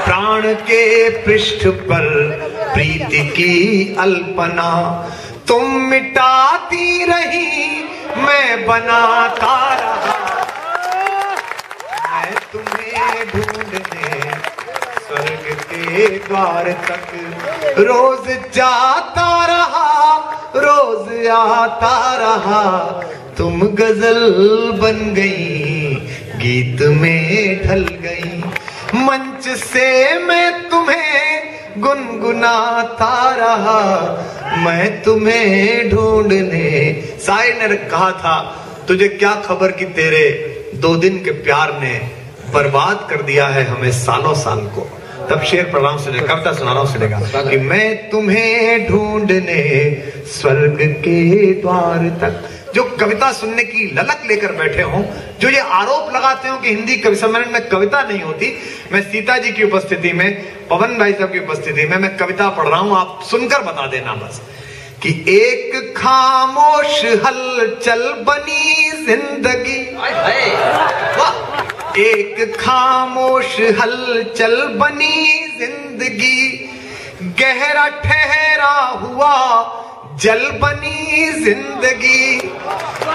प्राण के पृष्ठ पर प्रीति की अल्पना। तुम मिटाती रही, मैं बनाता रहा, मैं तुम्हें ढूंढने स्वर्ग के द्वार तक रोज जाता रहा, रोज आता रहा। तुम गजल बन गई, गीत में ढल गई। मंच से मैं तुम्हें गुनगुनाता रहा, मैं तुम्हें ढूंढने। शायर ने कहा था, तुझे क्या खबर कि तेरे 2 दिन के प्यार ने बर्बाद कर दिया है हमें सालों साल को। तब शेर पढ़ रहा हूं, सुने, कविता सुना रहा हूं, सुनेगा। कि मैं तुम्हें ढूंढने स्वर्ग के द्वार तक। जो कविता सुनने की ललक लेकर बैठे हों, जो ये आरोप लगाते हो कि हिंदी कवि सम्मेलन में कविता नहीं होती, मैं सीता जी की उपस्थिति में, पवन भाई साहब की उपस्थिति में मैं कविता पढ़ रहा हूं, आप सुनकर बता देना बस। कि एक खामोश हलचल बनी जिंदगी, एक खामोश हलचल बनी जिंदगी, गहरा ठहरा हुआ जल बनी जिंदगी।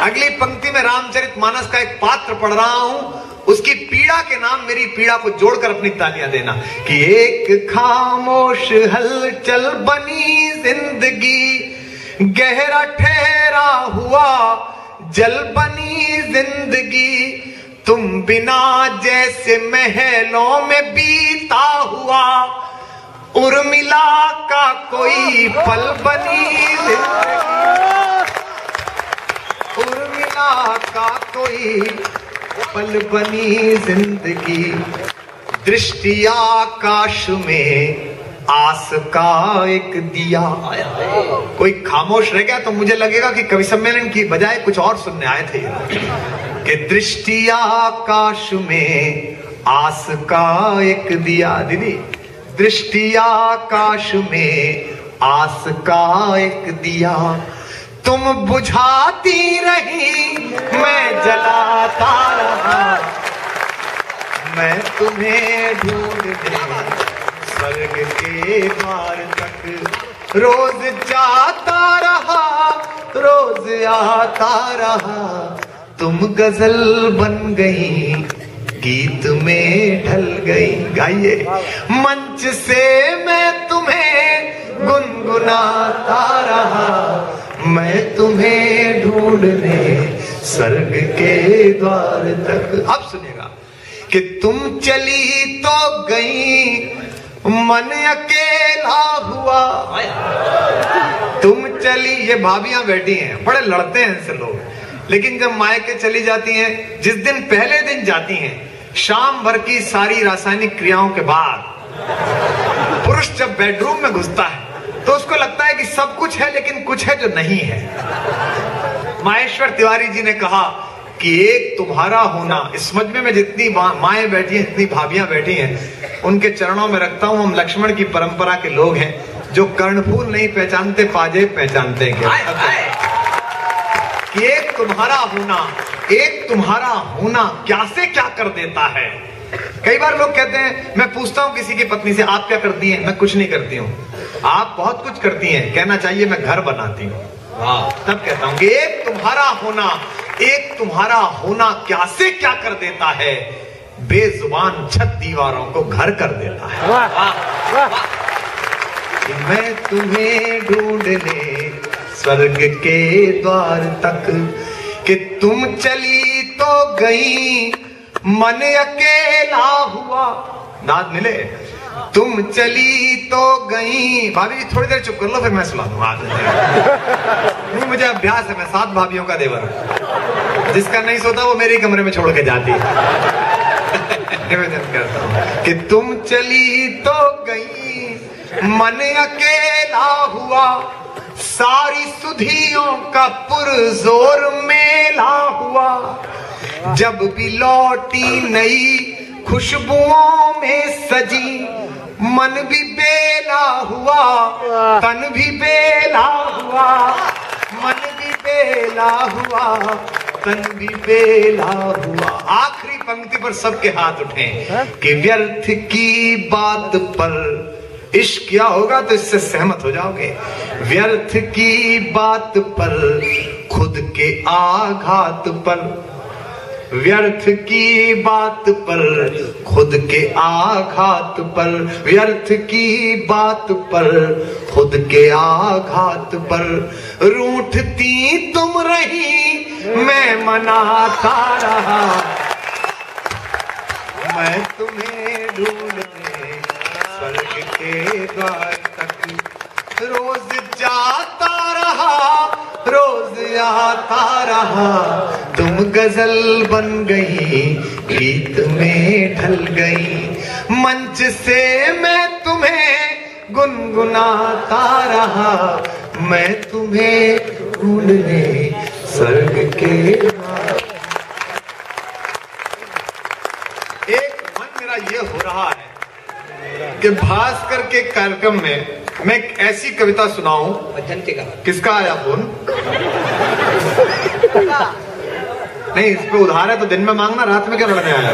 अगली पंक्ति में रामचरितमानस का एक पात्र पढ़ रहा हूं, उसकी पीड़ा के नाम मेरी पीड़ा को जोड़कर अपनी तालियां देना कि एक खामोश हलचल बनी जिंदगी, गहरा ठहरा हुआ जल बनी जिंदगी, तुम बिना जैसे महलों में बीता हुआ उर्मिला का कोई पल बनी जिंदगी, उर्मिला का कोई पल बनी जिंदगी, दृष्टि आकाश में आस का एक दिया। कोई खामोश रह गया तो मुझे लगेगा कि कवि सम्मेलन की बजाय कुछ और सुनने आए थे कि दृष्टि आकाश में आस का एक दिया। दीदी, दृष्टि आकाश में आस का एक दिया, तुम बुझाती रही मैं जलाता रहा, मैं तुम्हें ढूंढने स्वर्ग के द्वार तक रोज जाता रहा, रोज आता रहा, तुम गजल बन गई गीत में ढल गई। गाइए, मंच से मैं तुम्हें गुनगुनाता रहा, मैं तुम्हें ढूंढने स्वर्ग के द्वार तक। अब सुनिएगा कि तुम चली तो गई मन अकेला हुआ, तुम चली। ये भाभियां बैठी हैं, बड़े लड़ते हैं इनसे लोग, लेकिन जब मायके चली जाती हैं, जिस दिन पहले दिन जाती हैं, शाम भर की सारी रासायनिक क्रियाओं के बाद पुरुष जब बेडरूम में घुसता है तो उसको लगता है कि सब कुछ है, लेकिन कुछ है जो नहीं है। माहेश्वर तिवारी जी ने कहा कि एक तुम्हारा होना, इस मजमे में जितनी माएं बैठी हैं, जितनी भाभियां बैठी हैं, उनके चरणों में रखता हूं। हम लक्ष्मण की परंपरा के लोग हैं जो कर्णफूल नहीं पहचानते, पाजेब पहचानते हैं। कि एक तुम्हारा होना, एक तुम्हारा होना क्या से क्या कर देता है। कई बार लोग कहते हैं, मैं पूछता हूं किसी की पत्नी से, आप क्या करती हैं? मैं कुछ नहीं करती हूं। आप बहुत कुछ करती हैं, कहना चाहिए मैं घर बनाती हूं। तब कहता हूं कि एक तुम्हारा होना, एक तुम्हारा होना क्या से क्या कर देता है, बेजुबान छत दीवारों को घर कर देता है। कि मैं तुम्हें ढूंढने स्वर्ग के द्वार तक, कि तुम चली तो गई मन अकेला हुआ। दाद मिले, तुम चली तो गई। भाभी जी थोड़ी देर चुप कर लो, फिर मैं सुना दूंगा। नहीं, मुझे अभ्यास है, मैं 7 भाभियों का देवर हूं। जिसका नहीं सोता वो मेरे कमरे में छोड़ के जाती। निवेदन करता हूं कि तुम चली तो गई मन अकेला हुआ, सारी सुधियों का पुरजोर मेला हुआ, जब भी लौटी नई खुशबुओं में सजी, मन भी बेला हुआ, तन भी बेला हुआ, मन भी बेला हुआ, तन भी बेला हुआ। आखिरी पंक्ति पर सबके हाथ उठे कि व्यर्थ की बात पर इश्क किया होगा तो इससे सहमत हो जाओगे। व्यर्थ की बात पर, खुद के आघात पर, व्यर्थ की बात पर, खुद के आघात पर, व्यर्थ की बात पर, खुद के आघात पर, रूठती तुम रही मैं मनाता रहा, मैं तुम्हें ढूंढने स्वर्ग के द्वार तक रोज जाता रहा, रोज आता रहा, तुम गजल बन गई गीत में ढल गई, मंच से मैं तुम्हें गुनगुनाता रहा, मैं तुम्हें ढूंढने स्वर्ग के। एक मन मेरा ये हो रहा है कि भास्कर के कार्यक्रम में मैं एक ऐसी कविता सुनाऊं। किसका आया फोन? नहीं, इस पे उधार है तो दिन में मांगना, रात में क्या लड़ने आया?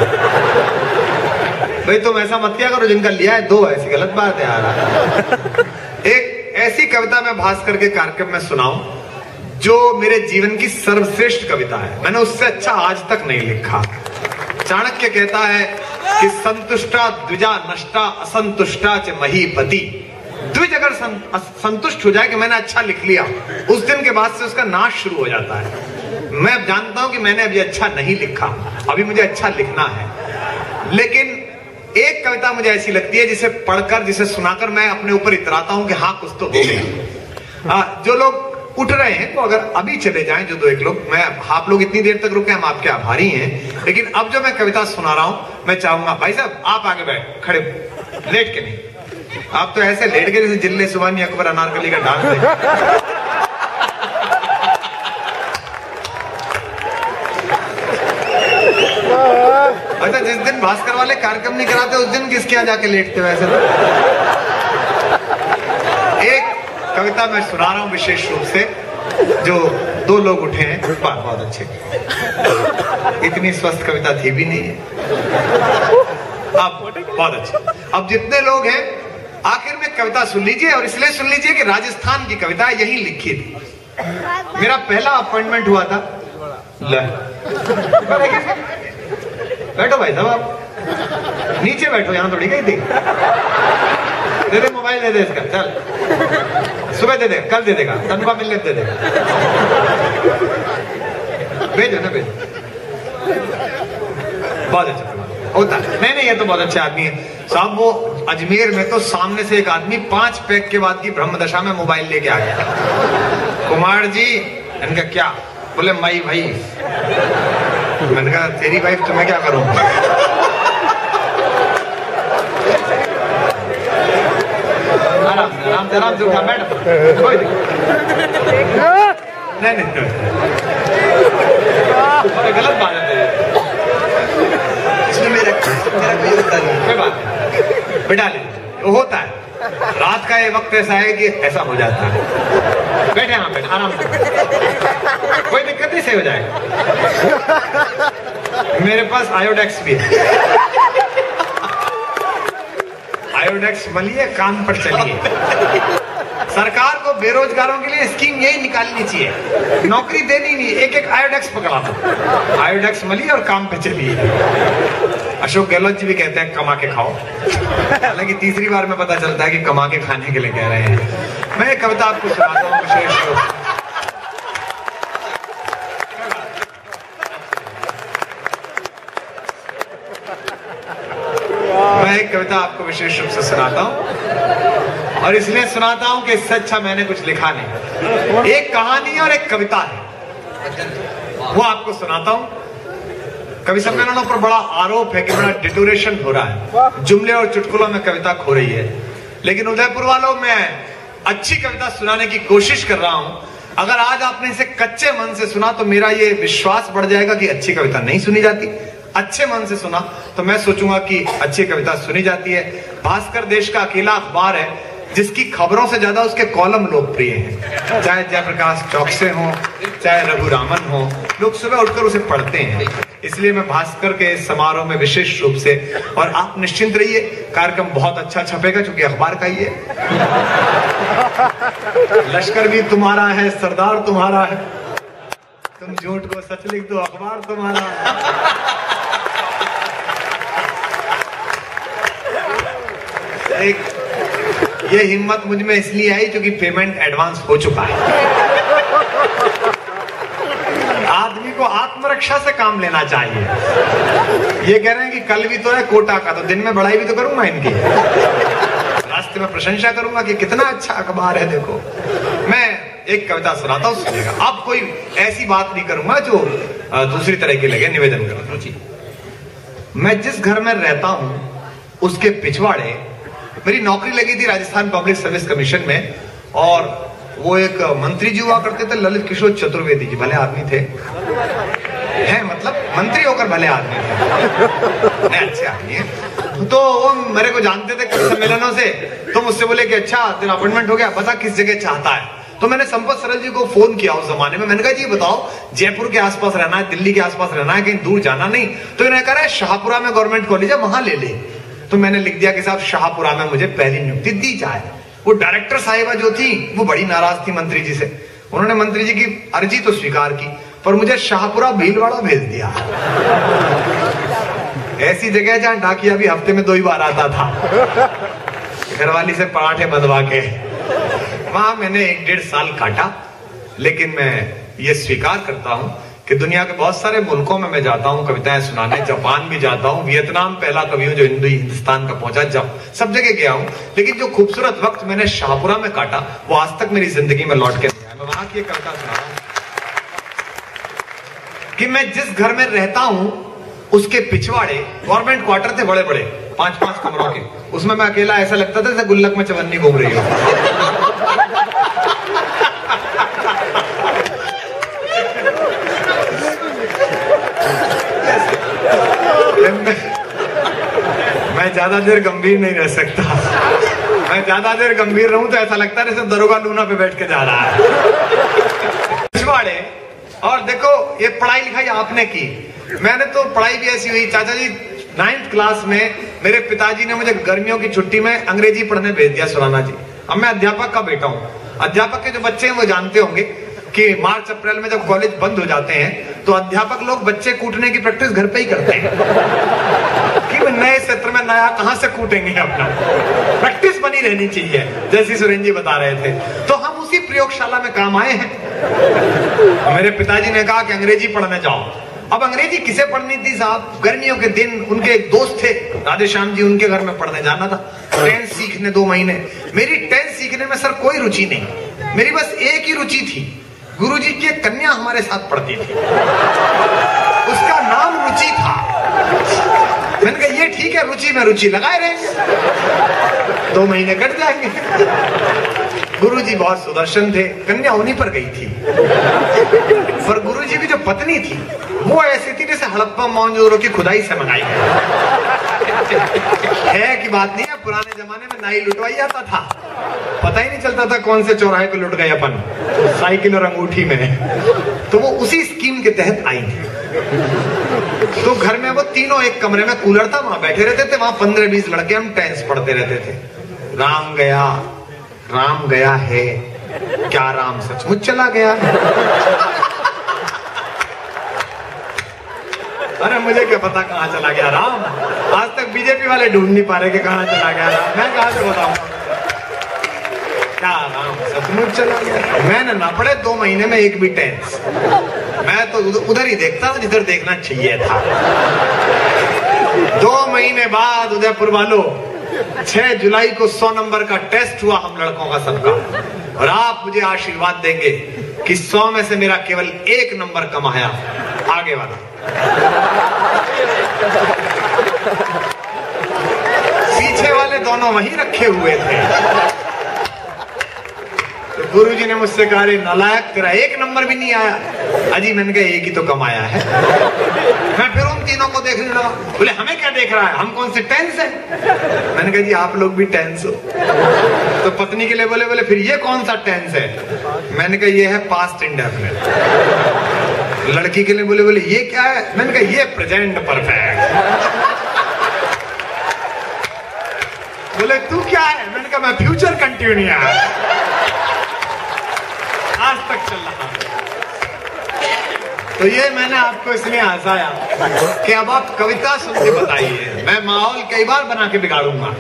भाई तुम ऐसा मत किया करो, जिनका लिया है दो, ऐसी गलत बात है यार। एक ऐसी कविता मैं भास्कर के कार्यक्रम में सुनाऊं जो मेरे जीवन की सर्वश्रेष्ठ कविता है। मैंने उससे अच्छा आज तक नहीं लिखा। चाणक्य कहता है कि संतुष्टा द्विजा नष्टा असंतुष्टा च महीपति। द्विज अगर संतुष्ट हो जाए कि मैंने अच्छा लिख लिया, उस दिन के बाद से उसका नाश शुरू हो जाता है। मैं अब जानता हूं कि मैंने अभी अच्छा नहीं लिखा, अभी मुझे अच्छा लिखना है। लेकिन एक कविता मुझे ऐसी लगती है जिसे पढ़कर, जिसे सुनाकर मैं अपने ऊपर इतराता हूं कि हाँ कुछ तो हो गया। जो लोग उठ रहे हैं वो अगर अभी चले जाएं, जो 2-1 लोग, मैं आप लोग इतनी देर तक रुके, हम आपके आभारी हैं। लेकिन अब जो मैं कविता सुना रहा हूं, मैं चाहूंगा भाई साहब आप आगे बैठ, खड़े, लेट के नहीं। आप तो ऐसे लेट के जैसे जिल्ले सुबानी अकबर अनारकली का डांस है। अच्छा, जिस दिन भास्कर वाले कार्यक्रम नहीं कराते उस दिन किसके यहाँ जाके लेटते वैसे तो। एक कविता मैं सुना रहा हूं विशेष रूप से, जो 2 लोग उठे हैं, बहुत अच्छे, इतनी स्वस्थ कविता थी भी नहीं है। अब बहुत अच्छे, अब जितने लोग हैं आखिर में कविता सुन लीजिए, और इसलिए सुन लीजिए कि राजस्थान की कविता यहीं लिखी थी। मेरा पहला अपॉइंटमेंट हुआ था, बैठो भाई साहब, आप नीचे बैठो, यहां थोड़ी गई थी। दे दे मोबाइल, दे दे इसका, चल सुबह दे दे, कल दे देगा, तनख्वाह मिलने दे देगा, भेजो ना भेजो। बहुत अच्छा होता है। नहीं, ये तो बहुत अच्छा आदमी है साहब। वो अजमेर में तो सामने से एक आदमी 5 पैक के बाद की ब्रह्म दशा में मोबाइल लेके आ गया। कुमार जी, इनका क्या? बोले माई भाई। मैंने कहा तेरी वाइफ, तुम्हें क्या करूं? आराम से उठा, बैठ, नहीं गलत बात है, इसमें मेरा कोई बात नहीं, बिठा ले, वो होता है। रात का ये वक्त ऐसा है कि ऐसा हो जाता है। बैठे, हाँ बैठे, आराम से, कोई दिक्कत नहीं, सही हो जाएगा। मेरे पास आयोडेक्स भी है, आयोडेक्स मलिए, काम पर चलिए। सरकार को बेरोजगारों के लिए स्कीम यही निकालनी चाहिए, नौकरी देनी नहीं, एक आयोडेक्स पकड़ा दो, आयोडेक्स मलिए और काम पे चलिए। अशोक गहलोत जी भी कहते हैं कमा के खाओ, हालांकि तीसरी बार में पता चलता है कि कमा के खाने के लिए कह रहे हैं। मैं एक कविता आपको सुनाता हूँ विशेष रूप से। मैं एक कविता आपको विशेष रूप से सुनाता हूं, और इसलिए सुनाता हूं कि इससे अच्छा मैंने कुछ लिखा नहीं। एक कहानी और एक कविता है, वो आपको सुनाता हूं। कवि सम्मेलनों पर बड़ा आरोप है कि बड़ा डिटोरेशन हो रहा है, जुमले और चुटकुलों में कविता खो रही है। लेकिन उदयपुर वालों में अच्छी कविता सुनाने की कोशिश कर रहा हूं। अगर आज आपने इसे कच्चे मन से सुना तो मेरा ये विश्वास बढ़ जाएगा कि अच्छी कविता नहीं सुनी जाती। अच्छे मन से सुना तो मैं सोचूंगा कि अच्छी कविता सुनी जाती है। भास्कर देश का अकेला अखबार है जिसकी खबरों से ज्यादा उसके कॉलम लोकप्रिय हैं। चाहे जयप्रकाश चौकसे हो, चाहे रघु रामन हो, लोग सुबह उठकर उसे पढ़ते हैं। इसलिए मैं भास्कर के इस समारोह में विशेष रूप से, और आप निश्चिंत रहिए, कार्यक्रम बहुत अच्छा छपेगा क्योंकि अखबार का ही है। लश्कर भी तुम्हारा है, सरदार तुम्हारा है, तुम झूठ को सच लिख दो, अखबार तुम्हारा है। ये हिम्मत मुझ में इसलिए आई क्योंकि पेमेंट एडवांस हो चुका है। आदमी को आत्मरक्षा से काम लेना चाहिए। ये कह रहे हैं कि कल भी तो है कोटा का, तो दिन में बड़ाई भी तो करूंगा इनकी, रास्ते में प्रशंसा करूंगा कि कितना अच्छा अखबार है। देखो, मैं एक कविता सुनाता हूं, सुनिएगा। अब कोई ऐसी बात नहीं करूंगा जो दूसरी तरह की लगे, निवेदन करूंगा। मैं जिस घर में रहता हूं उसके पिछवाड़े मेरी नौकरी लगी थी राजस्थान पब्लिक सर्विस कमीशन में, और वो एक मंत्री जी हुआ करते थे, ललित किशोर चतुर्वेदी जी, भले आदमी थे, हैं मतलब मंत्री होकर भले आदमी थे, नहीं अच्छे आदमी है। तो वो मेरे को जानते थे कई सम्मेलनों से, तो मुझसे बोले कि अच्छा तेरा अपॉइंटमेंट हो गया, बता किस जगह चाहता है। तो मैंने संपत सरल जी को फोन किया उस जमाने में, मैंने कहा जी बताओ जयपुर के आसपास रहना है, दिल्ली के आसपास रहना है, कहीं दूर जाना नहीं। तो इन्होंने कहा शाहपुरा में गवर्नमेंट कॉलेज है, वहां ले ले। तो मैंने लिख दिया कि साहब शाहपुरा में मुझे पहली नियुक्ति दी जाए। वो डायरेक्टर साहिबा जो थी वो बड़ी नाराज थी मंत्री जी से। उन्होंने मंत्री जी की अर्जी तो स्वीकार की, पर मुझे शाहपुरा भीलवाड़ा भेज दिया। ऐसी जगह जहाँ डाकिया भी हफ्ते में 2 ही बार आता था, घरवाली से पराठे बंधवा के। वहां मैंने 1-1.5 साल काटा। लेकिन मैं ये स्वीकार करता हूं कि दुनिया के बहुत सारे मुल्कों में मैं जाता हूं कविताएं सुनाने, जापान भी जाता हूं, वियतनाम पहला कवि हूं जो हिंदुस्तान का पहुंचा, जब सब जगह गया हूं। लेकिन जो खूबसूरत वक्त मैंने शाहपुरा में काटा वो आज तक मेरी जिंदगी में लौट के नहीं आया। मैं वहां की एक कविता सुना रहा हूं कि मैं जिस घर में रहता हूं उसके पिछवाड़े गवर्नमेंट क्वार्टर थे बड़े बड़े, 5-5 कमरों के। उसमें मैं अकेला ऐसा लगता था जैसे गुल्लक में चवन्नी घूम रही हो। मैं ज्यादा देर गंभीर नहीं रह सकता। मैं ज्यादा देर गंभीर रहूं तो ऐसा लगता है जैसे दरोगा लूना पे बैठ के जा रहा है। पिछवाड़े। और देखो ये पढ़ाई लिखाई आपने की, मैंने तो पढ़ाई भी ऐसी हुई। चाचा जी 9th क्लास में मेरे पिताजी ने मुझे गर्मियों की छुट्टी में अंग्रेजी पढ़ने भेज दिया, सुराना जी। अब मैं अध्यापक का बेटा हूं। अध्यापक के जो बच्चे हैं वो जानते होंगे कि मार्च अप्रैल में जब कॉलेज बंद हो जाते हैं तो अध्यापक लोग बच्चे कूटने की प्रैक्टिस घर पे ही करते हैं कि नए सत्र में नया कहां से कूटेंगे, अपना प्रैक्टिस बनी रहनी चाहिए, जैसी सुरेंद्र जी बता रहे थे। तो हम उसी प्रयोगशाला में काम आए हैं। मेरे पिताजी ने कहा कि अंग्रेजी पढ़ने जाओ। अब अंग्रेजी किसे पढ़नी थी साहब? गर्मियों के दिन उनके एक दोस्त थे राधेश्याम जी, उनके घर में पढ़ने जाना था। 10th सीखने 2 महीने। मेरी 10th सीखने में सर कोई रुचि नहीं, मेरी बस एक ही रुचि थी, गुरुजी की एक कन्या हमारे साथ पढ़ती थी, उसका नाम रुचि था। मैंने कहा ये ठीक है, रुचि में रुचि लगाए रहेंगे, 2 महीने कट जाएंगे। गुरुजी बहुत सुदर्शन थे, कन्या उन्हीं पर गई थी। पर गुरुजी की जो पत्नी थी वो ऐसी थी जैसे हड़प्पा मोहनजोदड़ो की खुदाई से मंगाई है की बात नहीं है। पुराने जमाने में नाई लुटवाई जाता था, पता ही नहीं चलता था कौन से चौराहे पे लुट गए अपन, साइकिल और अंगूठी में। तो वो उसी स्कीम के तहत आई थी। तो घर में वो तीनों एक कमरे में, कूलर था, वहां बैठे रहते थे। वहां 15-20 लड़के हम टेंस पढ़ते रहते थे। राम गया है, क्या राम सचमुच चला गया? अरे मुझे क्या पता कहां चला गया राम, आज तक बीजेपी वाले ढूंढ नहीं पा रहे कि कहां चला गया राम। मैं कहां से बताऊं क्या राम सचमुच चला गया? मैंने ना पढ़े 2 महीने में एक भी टेंस। मैं तो उधर ही देखता था जिधर देखना चाहिए था। 2 महीने बाद उदयपुर वालों 6 जुलाई को 100 नंबर का टेस्ट हुआ हम लड़कों का सबका, और आप मुझे आशीर्वाद देंगे कि 100 में से मेरा केवल 1 नंबर कम आया, आगे वाला। पीछे वाले दोनों वहीं रखे हुए थे। तो गुरुजी ने मुझसे कहा रे नालायक, तेरा 1 नंबर भी नहीं आया। अजी मैंने कहा 1 ही तो कम आया है। मैं फिर उन तीनों को देखने लगा, बोले हमें क्या देख रहा है, हम कौन से टेंस है? मैंने कहा जी आप लोग भी टेंस हो। तो पत्नी के लिए बोले फिर ये कौन सा टेंस है? मैंने कहा ये है पास्ट इंडेफिनिट। लड़की के लिए बोले ये क्या है? मैंने कहा ये प्रेजेंट परफेक्ट। बोले तू क्या है? मैंने कहा मैं फ्यूचर कंटिन्यूअस, आज तक चल रहा। तो ये मैंने आपको इसलिए हंसाया कि अब आप कविता सुन के बताइए, मैं माहौल कई बार बना के बिगाड़ूंगा।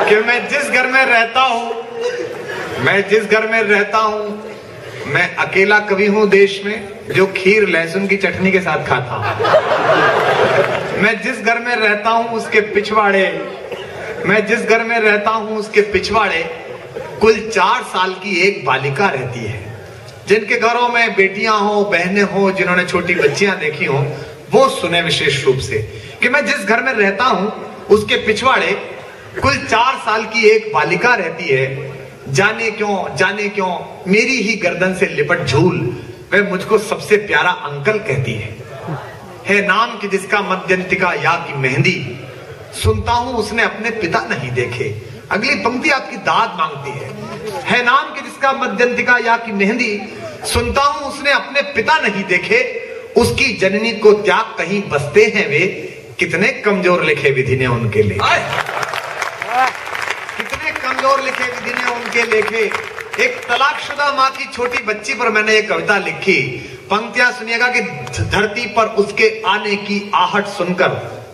कि मैं जिस घर में रहता हूं, मैं अकेला कवि हूं देश में जो खीर लहसुन की चटनी के साथ खाता हूं। मैं जिस घर में रहता हूं उसके पिछवाड़े कुल 4 साल की एक बालिका रहती है। जिनके घरों में बेटियां हो, बहनें हो, जिन्होंने छोटी बच्चियां देखी हो, वो सुने विशेष रूप से कि मैं जिस घर में रहता हूं उसके पिछवाड़े कुल 4 साल की एक बालिका रहती है। जाने क्यों मेरी ही गर्दन से लिपट झूल वह मुझको सबसे प्यारा अंकल कहती है नाम की जिसका मध्यंतिका या की मेहंदी। सुनता हूं उसने अपने पिता नहीं देखे। अगली पंक्ति आपकी दाद मांगती है नाम की जिसका मध्यंतिका या की मेहंदी। सुनता हूं उसने अपने पिता नहीं देखे, उसकी जननी को त्याग कहीं बसते हैं वे। कितने कमजोर लिखे विधि ने उनके लिए, कितने कमजोर लिखे विधि ने उनके लेखे। एक तलाकशुदा माँ की छोटी बच्ची पर मैंने एक कविता लिखी पंक्तियां सुनिएगा कि धरती पर उसके आने की आहट सुनकर,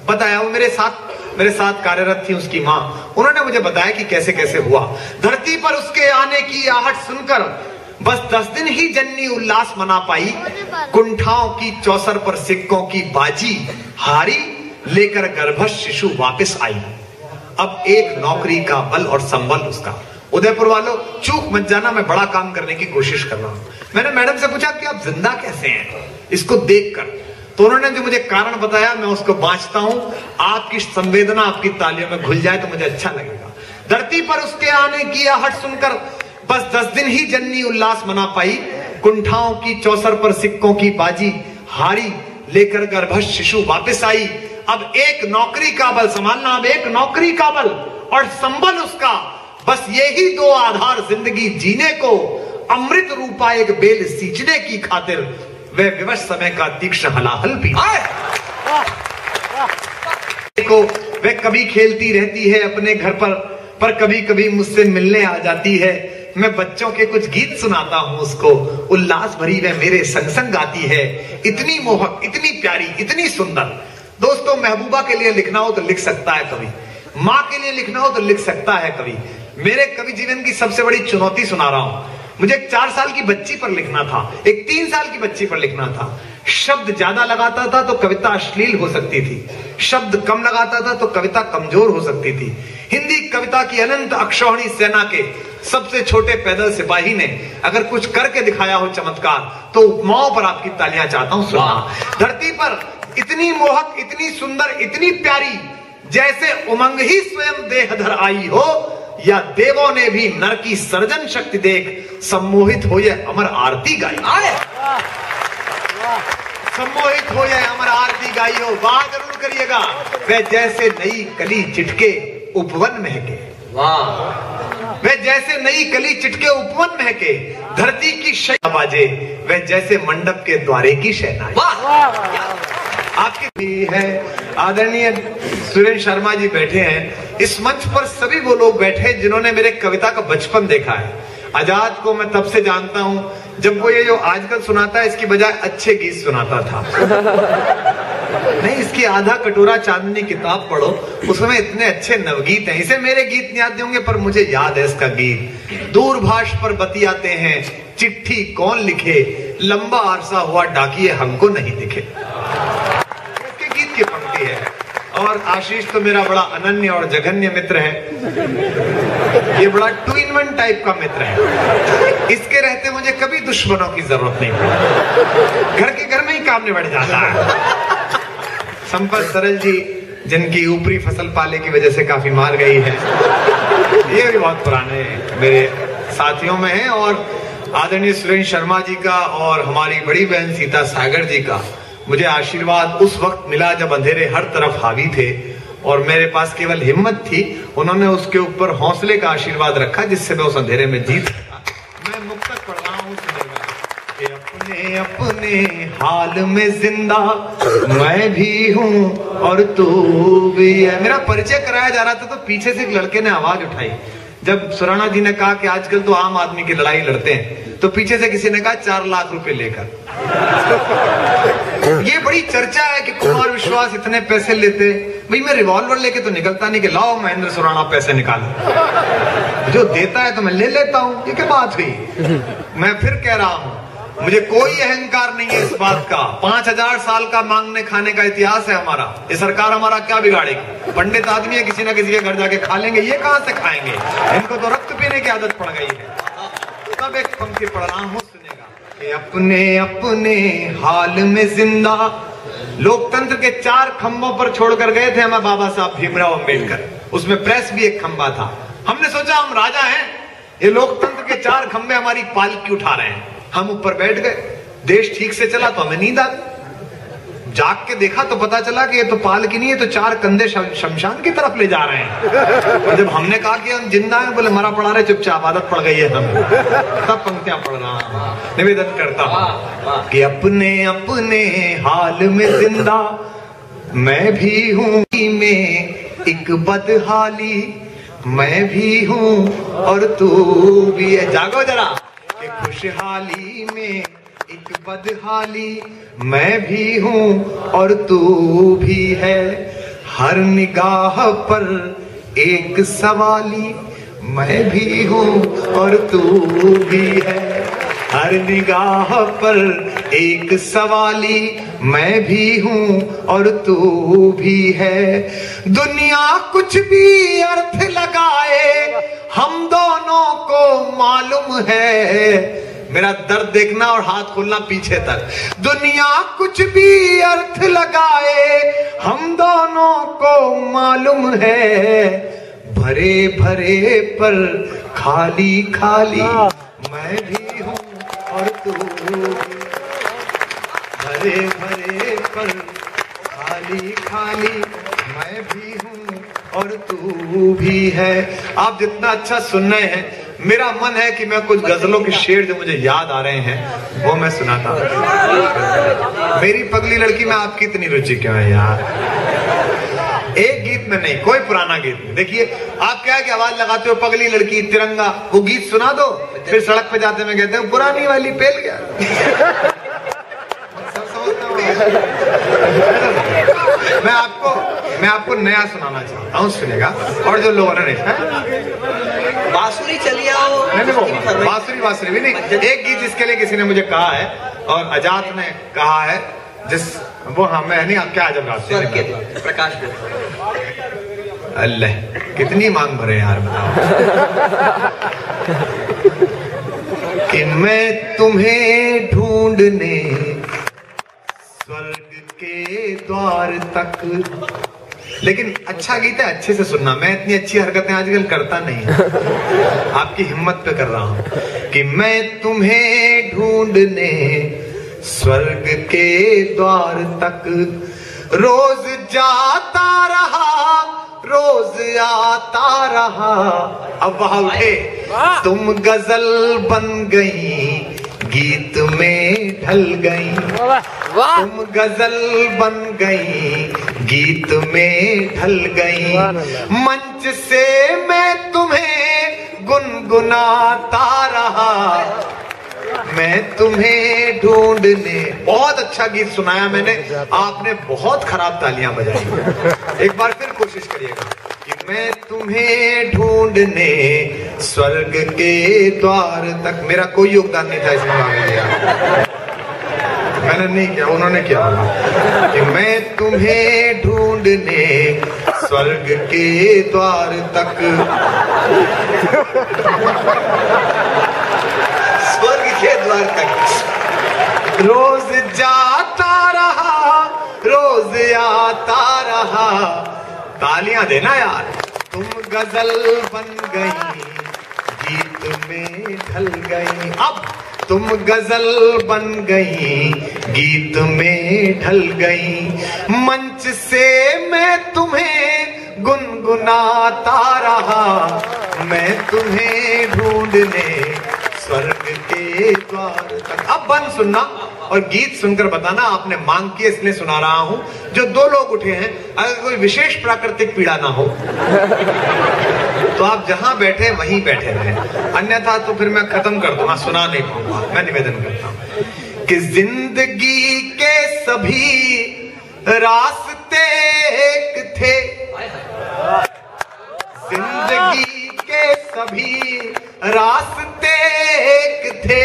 बताया वो मेरे साथ कार्यरत थी उसकी मां, उन्होंने मुझे बताया कि कैसे कैसे हुआ। धरती पर उसके आने की आहट सुनकर बस 10 दिन ही जननी उल्लास मना पाई, कुंठाओं की चौसर पर सिक्कों की बाजी हारी, लेकर गर्भस्थ शिशु वापस आई। अब एक नौकरी का बल और संबल उसका। उदयपुर वालों, चूक मत जाना, मैं बड़ा काम करने की कोशिश कर रहा हूं। मैंने मैडम से पूछा कि आप जिंदा कैसे हैं इसको देखकर, तो उन्होंने जो मुझे कारण बताया मैं उसको बांचता हूं। आपकी संवेदना आपकी तालियों में घुल जाए तो मुझे अच्छा लगेगा। धरती पर उसके आने की आहट सुनकर बस 10 दिन ही जननी उल्लास मना पाई, कुंठाओं की चौसर पर सिक्कों की बाजी हारी, लेकर गर्भस्थ शिशु वापस आई। अब एक नौकरी का बल संभालना, अब एक नौकरी का बल और संबल उसका, बस यही 2 आधार जिंदगी जीने को, अमृत रूपा एक बेल सींचने की खातिर वह विवश समय का तीक्ष्ण हलाहल पी। को वह कभी खेलती रहती है अपने घर पर कभी कभी मुझसे मिलने आ जाती है। मैं बच्चों के कुछ गीत सुनाता हूं उसको, उल्लास भरी वह मेरे संग संग गाती है। इतनी मोहक, इतनी प्यारी, इतनी सुंदर। दोस्तों, महबूबा के लिए लिखना हो तो लिख सकता है कवि, माँ के लिए लिखना हो तो लिख सकता है कवि। मेरे कवि जीवन की सबसे बड़ी चुनौती सुना रहा हूं। मुझे एक 4 साल की बच्ची पर लिखना था, एक 3 साल की बच्ची पर लिखना था। शब्द ज्यादा लगाता था तो कविता अश्लील हो सकती थी, शब्द कम लगाता था तो कविता कमजोर हो सकती थी। हिंदी कविता की अनंत अक्षौहिणी सेना के सबसे छोटे पैदल सिपाही ने अगर कुछ करके दिखाया हो चमत्कार, तो उपमाओं पर आपकी तालियां चाहता हूं सुनना। धरती पर इतनी मोहक, इतनी सुंदर, इतनी प्यारी, जैसे उमंग ही स्वयं देहधर आई हो, या देवों ने भी नर की सर्जन शक्ति देख सम्मोहित हो ये अमर आरती गाई। सम्मोहित हो ये अमर आरती गाई हो। बात जरूर करिएगा। वह जैसे नई कली चिटके उपवन महके, वह जैसे नई कली चिटके उपवन महके, धरती की शैया बाजे, वह जैसे मंडप के द्वारे की शहनाई। आपकी भी है आदरणीय सुरेंद्र शर्मा जी बैठे हैं इस मंच पर। सभी वो लोग बैठे जिन्होंने मेरे कविता का बचपन देखा है। आजाद को मैं तब से जानता हूं जब वो ये जो आजकल सुनाता है इसकी बजाय अच्छे गीत सुनाता था। नहीं, इसकी आधा कटोरा चांदनी किताब पढ़ो, उसमें इतने अच्छे नवगीत हैं। इसे मेरे गीत नहीं याद होंगे पर मुझे याद है इसका गीत। दूरभाष पर बतियाते हैं, चिट्ठी कौन लिखे, लंबा अरसा हुआ डाकिए हमको नहीं दिखे। इसके गीत की पंक्ति है। और आशीष तो मेरा बड़ा अनन्य और जघन्य मित्र है। ये बड़ा 2 in 1 टाइप का मित्र है। इसके रहते मुझे कभी दुश्मनों की जरूरत नहीं पड़ी, घर के घर में ही काम निबट जाता है। संपत सरल जी, जिनकी ऊपरी फसल पाले की वजह से काफी मार गई है, ये भी बहुत पुराने मेरे साथियों में है। और आदरणीय सुरेंद्र शर्मा जी का और हमारी बड़ी बहन सीता सागर जी का मुझे आशीर्वाद उस वक्त मिला जब अंधेरे हर तरफ हावी थे और मेरे पास केवल हिम्मत थी। उन्होंने उसके ऊपर हौसले का आशीर्वाद रखा जिससे मैं उस अंधेरे में जीत सका। मैं मुक्तक पढ़ रहा हूं, कि अपने अपने हाल में जिंदा मैं भी हूं और तू भी है। मेरा परिचय कराया जा रहा था तो पीछे से एक लड़के ने आवाज उठाई। जब सुराणा जी ने कहा कि आजकल तो आम आदमी की लड़ाई लड़ते हैं, तो पीछे से किसी ने कहा 4 लाख रुपए लेकर। ये बड़ी चर्चा है कि कुमार विश्वास इतने पैसे लेते। भाई मैं रिवॉल्वर लेके तो निकलता नहीं कि लाओ महेंद्र सुराणा पैसे निकालो, जो देता है तो मैं ले लेता हूं। ये क्या बात हुई? मैं फिर कह रहा हूं, मुझे कोई अहंकार नहीं है इस बात का। 5000 साल का मांगने खाने का इतिहास है हमारा। ये सरकार हमारा क्या बिगाड़ेगी? पंडित आदमी है, किसी ना किसी के घर जाके खा लेंगे, ये कहां से खाएंगे? इनको तो रक्त पीने की आदत पड़ गई है। तब एक पंक्ति पढ़ रहा हूं, सुनेगा। कि अपने अपने हाल में जिंदा, लोकतंत्र के 4 खंभों पर छोड़कर गए थे हमें बाबा साहब भीमराव अंबेडकर। उसमें प्रेस भी एक खंभा था। हमने सोचा हम राजा हैं, ये लोकतंत्र के 4 खंभे हमारी पालकी उठा रहे हैं। हम ऊपर बैठ गए, देश ठीक से चला तो हमें नींद आ गई। जाग के देखा तो पता चला कि ये तो पालकी नहीं है, तो 4 कंधे शमशान की तरफ ले जा रहे हैं। और जब हमने कहा कि हम जिंदा हैं, बोले मरा पड़ा रहे, चुपचाप आदत पड़ गई है हमें। तब पंक्तियां पढ़ रहा हूं, निवेदन करता हूं कि अपने अपने हाल में जिंदा मैं भी हूं, में एक बदहाली मैं भी हूं और तू भी है। जागो जरा कि खुशहाली में एक बदहाली मैं भी हूँ और तू भी है, हर निगाह पर एक सवाली मैं भी हूँ और तू भी है, हर निगाह पर एक सवाली मैं भी हूँ और तू भी है। दुनिया कुछ भी अर्थ लगाए हम दोनों को मालूम है, मेरा दर्द देखना और हाथ खोलना पीछे तक। दुनिया कुछ भी अर्थ लगाए हम दोनों को मालूम है, भरे भरे पर खाली खाली मैं भी हूँ और तू भी, भरे भरे पर खाली खाली मैं भी हूँ और तू भी है। आप जितना अच्छा सुन रहे हैं, मेरा मन है कि मैं कुछ गजलों के शेर जो मुझे याद आ रहे हैं वो मैं सुनाता हूँ। मेरी पगली लड़की में आपकी इतनी रुचि क्यों है यार? एक गीत में नहीं, कोई पुराना गीत। देखिए आप क्या की आवाज लगाते हो, पगली लड़की तिरंगा, वो गीत सुना दो, फिर सड़क पे जाते में कहते हैं पुरानी वाली पेल गया। मैं आपको नया सुनाना चाहता हूँ, सुनेगा। और जो लोगों ने नहीं, बांसुरी चली आओ। नहीं, बांसुरी भी नहीं। एक गीत जिसके लिए किसी ने मुझे कहा है और आजाद ने कहा है, जिस वो हमें नहीं, आप क्या अजब गाते हैं प्रकाश। अल्लाह कितनी मांग भरे यार, बताओ। कि मैं तुम्हें ढूंढने स्वर्ग के द्वार तक, लेकिन अच्छा गीत है, अच्छे से सुनना। मैं इतनी अच्छी हरकतें आजकल करता नहीं, आपकी हिम्मत पे कर रहा हूं। कि मैं तुम्हें ढूंढने स्वर्ग के द्वार तक रोज जाता रहा, रोज आता रहा। अब वहां उठे, तुम गजल बन गई, गीत में ढल गई। तुम गजल बन गई, गीत में ढल गई। मंच से मैं तुम्हें गुनगुनाता रहा, मैं तुम्हें ढूंढने। बहुत अच्छा गीत सुनाया मैंने, आपने बहुत खराब तालियां बजाई। एक बार फिर कोशिश करिएगा। कि मैं तुम्हें ढूंढने स्वर्ग के द्वार तक। मेरा कोई योगदान नहीं था इसमें, मैंने नहीं किया, उन्होंने किया। कि मैं तुम्हें ढूंढने स्वर्ग के द्वार तक, स्वर्ग के द्वार तक रोज जाता रहा, रोज आता रहा। तालियां देना यार। तुम गजल बन गई, गीत में ढल गई। अब तुम गजल बन गई, गीत में ढल गई। मंच से मैं तुम्हें गुनगुनाता रहा, मैं तुम्हें ढूंढने स्वर्ग के द्वार तक। अब बंद सुनना और गीत सुनकर बताना आपने मांग की, इसलिए सुना रहा हूं। जो दो लोग उठे हैं, अगर कोई विशेष प्राकृतिक पीड़ा ना हो तो आप जहां बैठे वहीं बैठे रहे, अन्यथा तो फिर मैं खत्म कर दूंगा, सुना नहीं पाऊंगा। मैं निवेदन करता हूं कि जिंदगी के सभी रास्ते एक थे, जिंदगी के सभी रास्ते एक थे,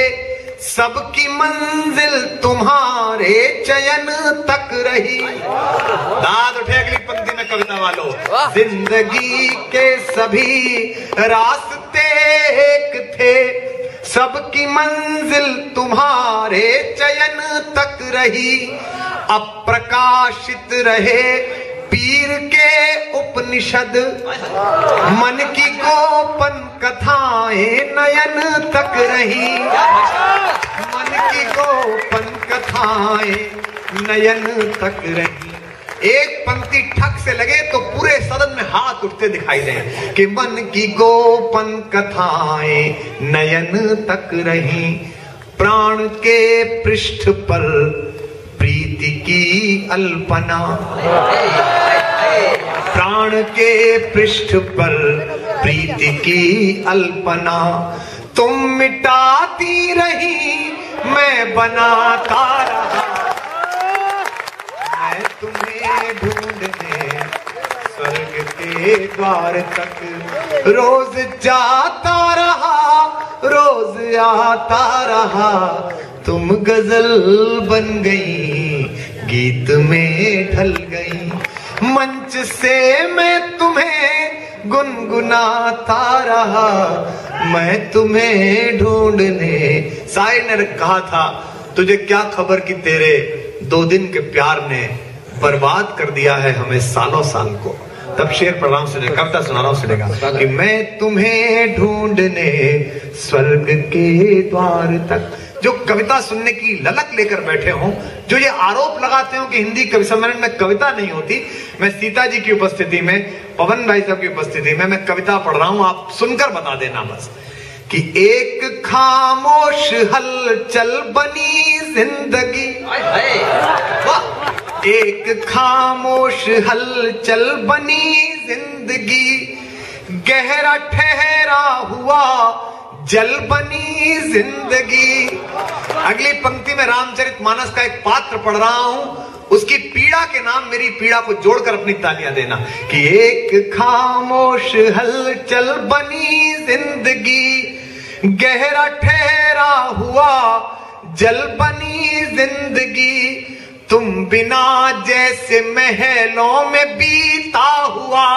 सबकी मंजिल तुम्हारे चयन तक रही। दाद उठे अगली पंक्ति में कविता वालों। जिंदगी के सभी रास्ते एक थे, सबकी मंजिल तुम्हारे चयन तक रही। अप्रकाशित रहे पीर के उपनिषद, मन की गोपन कथाएं नयन तक रही। मन की गोपन कथाएं नयन तक रही। एक पंक्ति ठक से लगे तो पूरे सदन में हाथ उठते दिखाई दें कि मन की गोपन कथाएं नयन तक रही। प्राण के पृष्ठ पर प्रीति की अल्पना, प्राण के पृष्ठ पर प्रीति की अल्पना। तुम मिटाती रही मैं बनाता रहा, मैं तुम्हें ढूंढने स्वर्ग के द्वार तक रोज जाता रहा, रोज आता रहा। तुम गजल बन गई, गीत में ढल गई, मंच से मैं तुम्हें गुनगुनाता रहा, मैं तुम्हें ढूंढने। शायर ने कहा था, तुझे क्या खबर कि तेरे 2 दिन के प्यार ने बर्बाद कर दिया है हमें सालों साल को। तब शेर पढ़ रहा हूं, सुने, कविता सुना रहा हूं, सुनेगा कि मैं तुम्हें ढूंढने स्वर्ग के द्वार तक। जो कविता सुनने की ललक लेकर बैठे हों, जो ये आरोप लगाते हो कि हिंदी कवि सम्मेलन में कविता नहीं होती, मैं सीता जी की उपस्थिति में, पवन भाई साहब की उपस्थिति में मैं कविता पढ़ रहा हूं, आप सुनकर बता देना बस कि एक खामोश हलचल बनी जिंदगी, एक खामोश हलचल बनी जिंदगी, गहरा ठहरा हुआ जल बनी जिंदगी। अगली पंक्ति में रामचरितमानस का एक पात्र पढ़ रहा हूं, उसकी पीड़ा के नाम मेरी पीड़ा को जोड़कर अपनी तालियां देना कि एक खामोश हलचल बनी जिंदगी, गहरा ठहरा हुआ जल बनी जिंदगी, तुम बिना जैसे महलों में बीता हुआ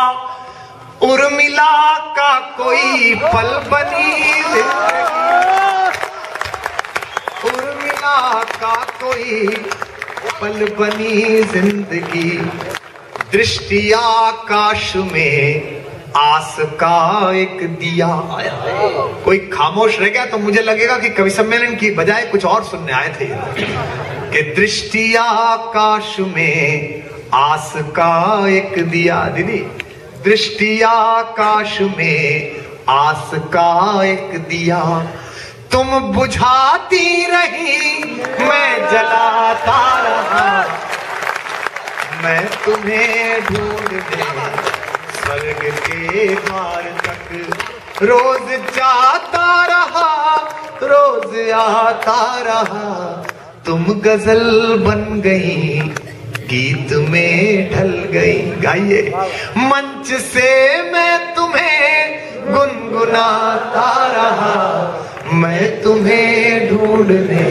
उर्मिला का कोई पल बनी जिंदगी, उर्मिला का कोई पल बनी जिंदगी, दृष्टि आकाश में आस का एक दिया। कोई खामोश रह गया तो मुझे लगेगा कि कवि सम्मेलन की बजाय कुछ और सुनने आए थे कि दृष्टि आकाश में आस का एक दिया। दीदी, दृष्टि आकाश में आस का एक दिया, तुम बुझाती रही मैं जलाता रहा, मैं तुम्हें ढूंढने स्वर्ग के द्वार तक रोज जाता रहा, रोज आता रहा, तुम गजल बन गई, गीत में ढल गई। गाइए, मंच से मैं तुम्हें गुनगुनाता रहा, मैं तुम्हें ढूंढने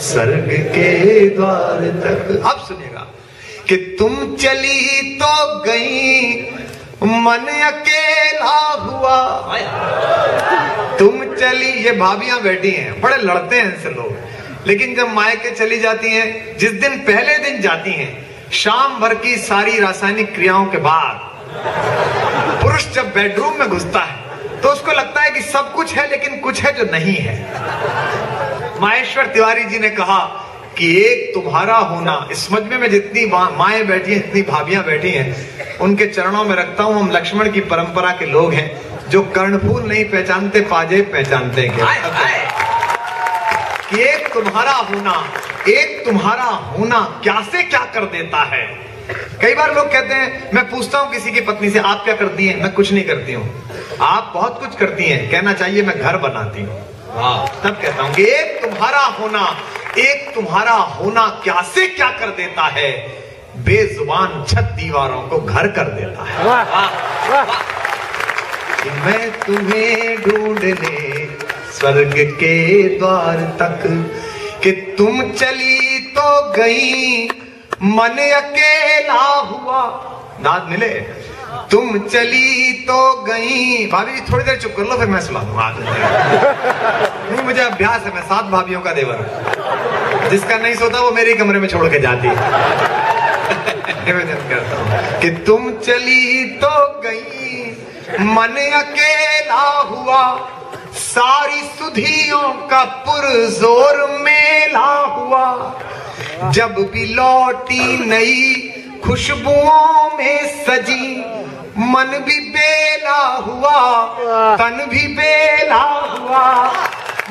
स्वर्ग के द्वार तक। अब सुनिएगा कि तुम चली तो गई, मन अकेला हुआ, तुम चली। ये भाभियां बैठी हैं, बड़े लड़ते हैं इनसे लोग, लेकिन जब मायके चली जाती हैं, जिस दिन पहले दिन जाती हैं, शाम भर की सारी रासायनिक क्रियाओं के बाद पुरुष जब बेडरूम में घुसता है तो उसको लगता है कि सब कुछ है, लेकिन कुछ है जो नहीं है। माहेश्वर तिवारी जी ने कहा कि एक तुम्हारा होना, इस मजमे में जितनी माएं बैठी हैं, जितनी भाभियां बैठी हैं, उनके चरणों में रखता हूं। हम लक्ष्मण की परंपरा के लोग हैं, जो कर्णफूल नहीं पहचानते, पाजेब पहचानते हैं। कि एक तुम्हारा होना, एक तुम्हारा होना क्या से क्या कर देता है। कई बार लोग कहते हैं, मैं पूछता हूं किसी की पत्नी से, आप क्या करती हैं? मैं कुछ नहीं करती हूं। आप बहुत कुछ करती हैं। कहना चाहिए मैं घर बनाती हूं। तब कहता हूं कि एक तुम्हारा होना, एक तुम्हारा होना क्या से क्या कर देता है, बेजुबान छत दीवारों को घर कर देता है। कि मैं तुम्हें ढूंढने स्वर्ग के द्वार तक, कि तुम चली तो गई, मन अकेला हुआ। दाद मिले, तुम चली तो गई। भाभी थोड़ी देर चुप कर लो, फिर मैं सुना दूंगा। नहीं, मुझे अभ्यास है, मैं 7 भाभियों का देवर हूं। जिसका नहीं सोता वो मेरे कमरे में छोड़ के जाती है। निवेदन करता हूं कि तुम चली तो गई, मन अकेला हुआ, सारी सुधियों का पुरजोर मेला हुआ, जब भी लौटी नई खुशबुओं में सजी, मन भी बेला हुआ, तन भी बेला हुआ,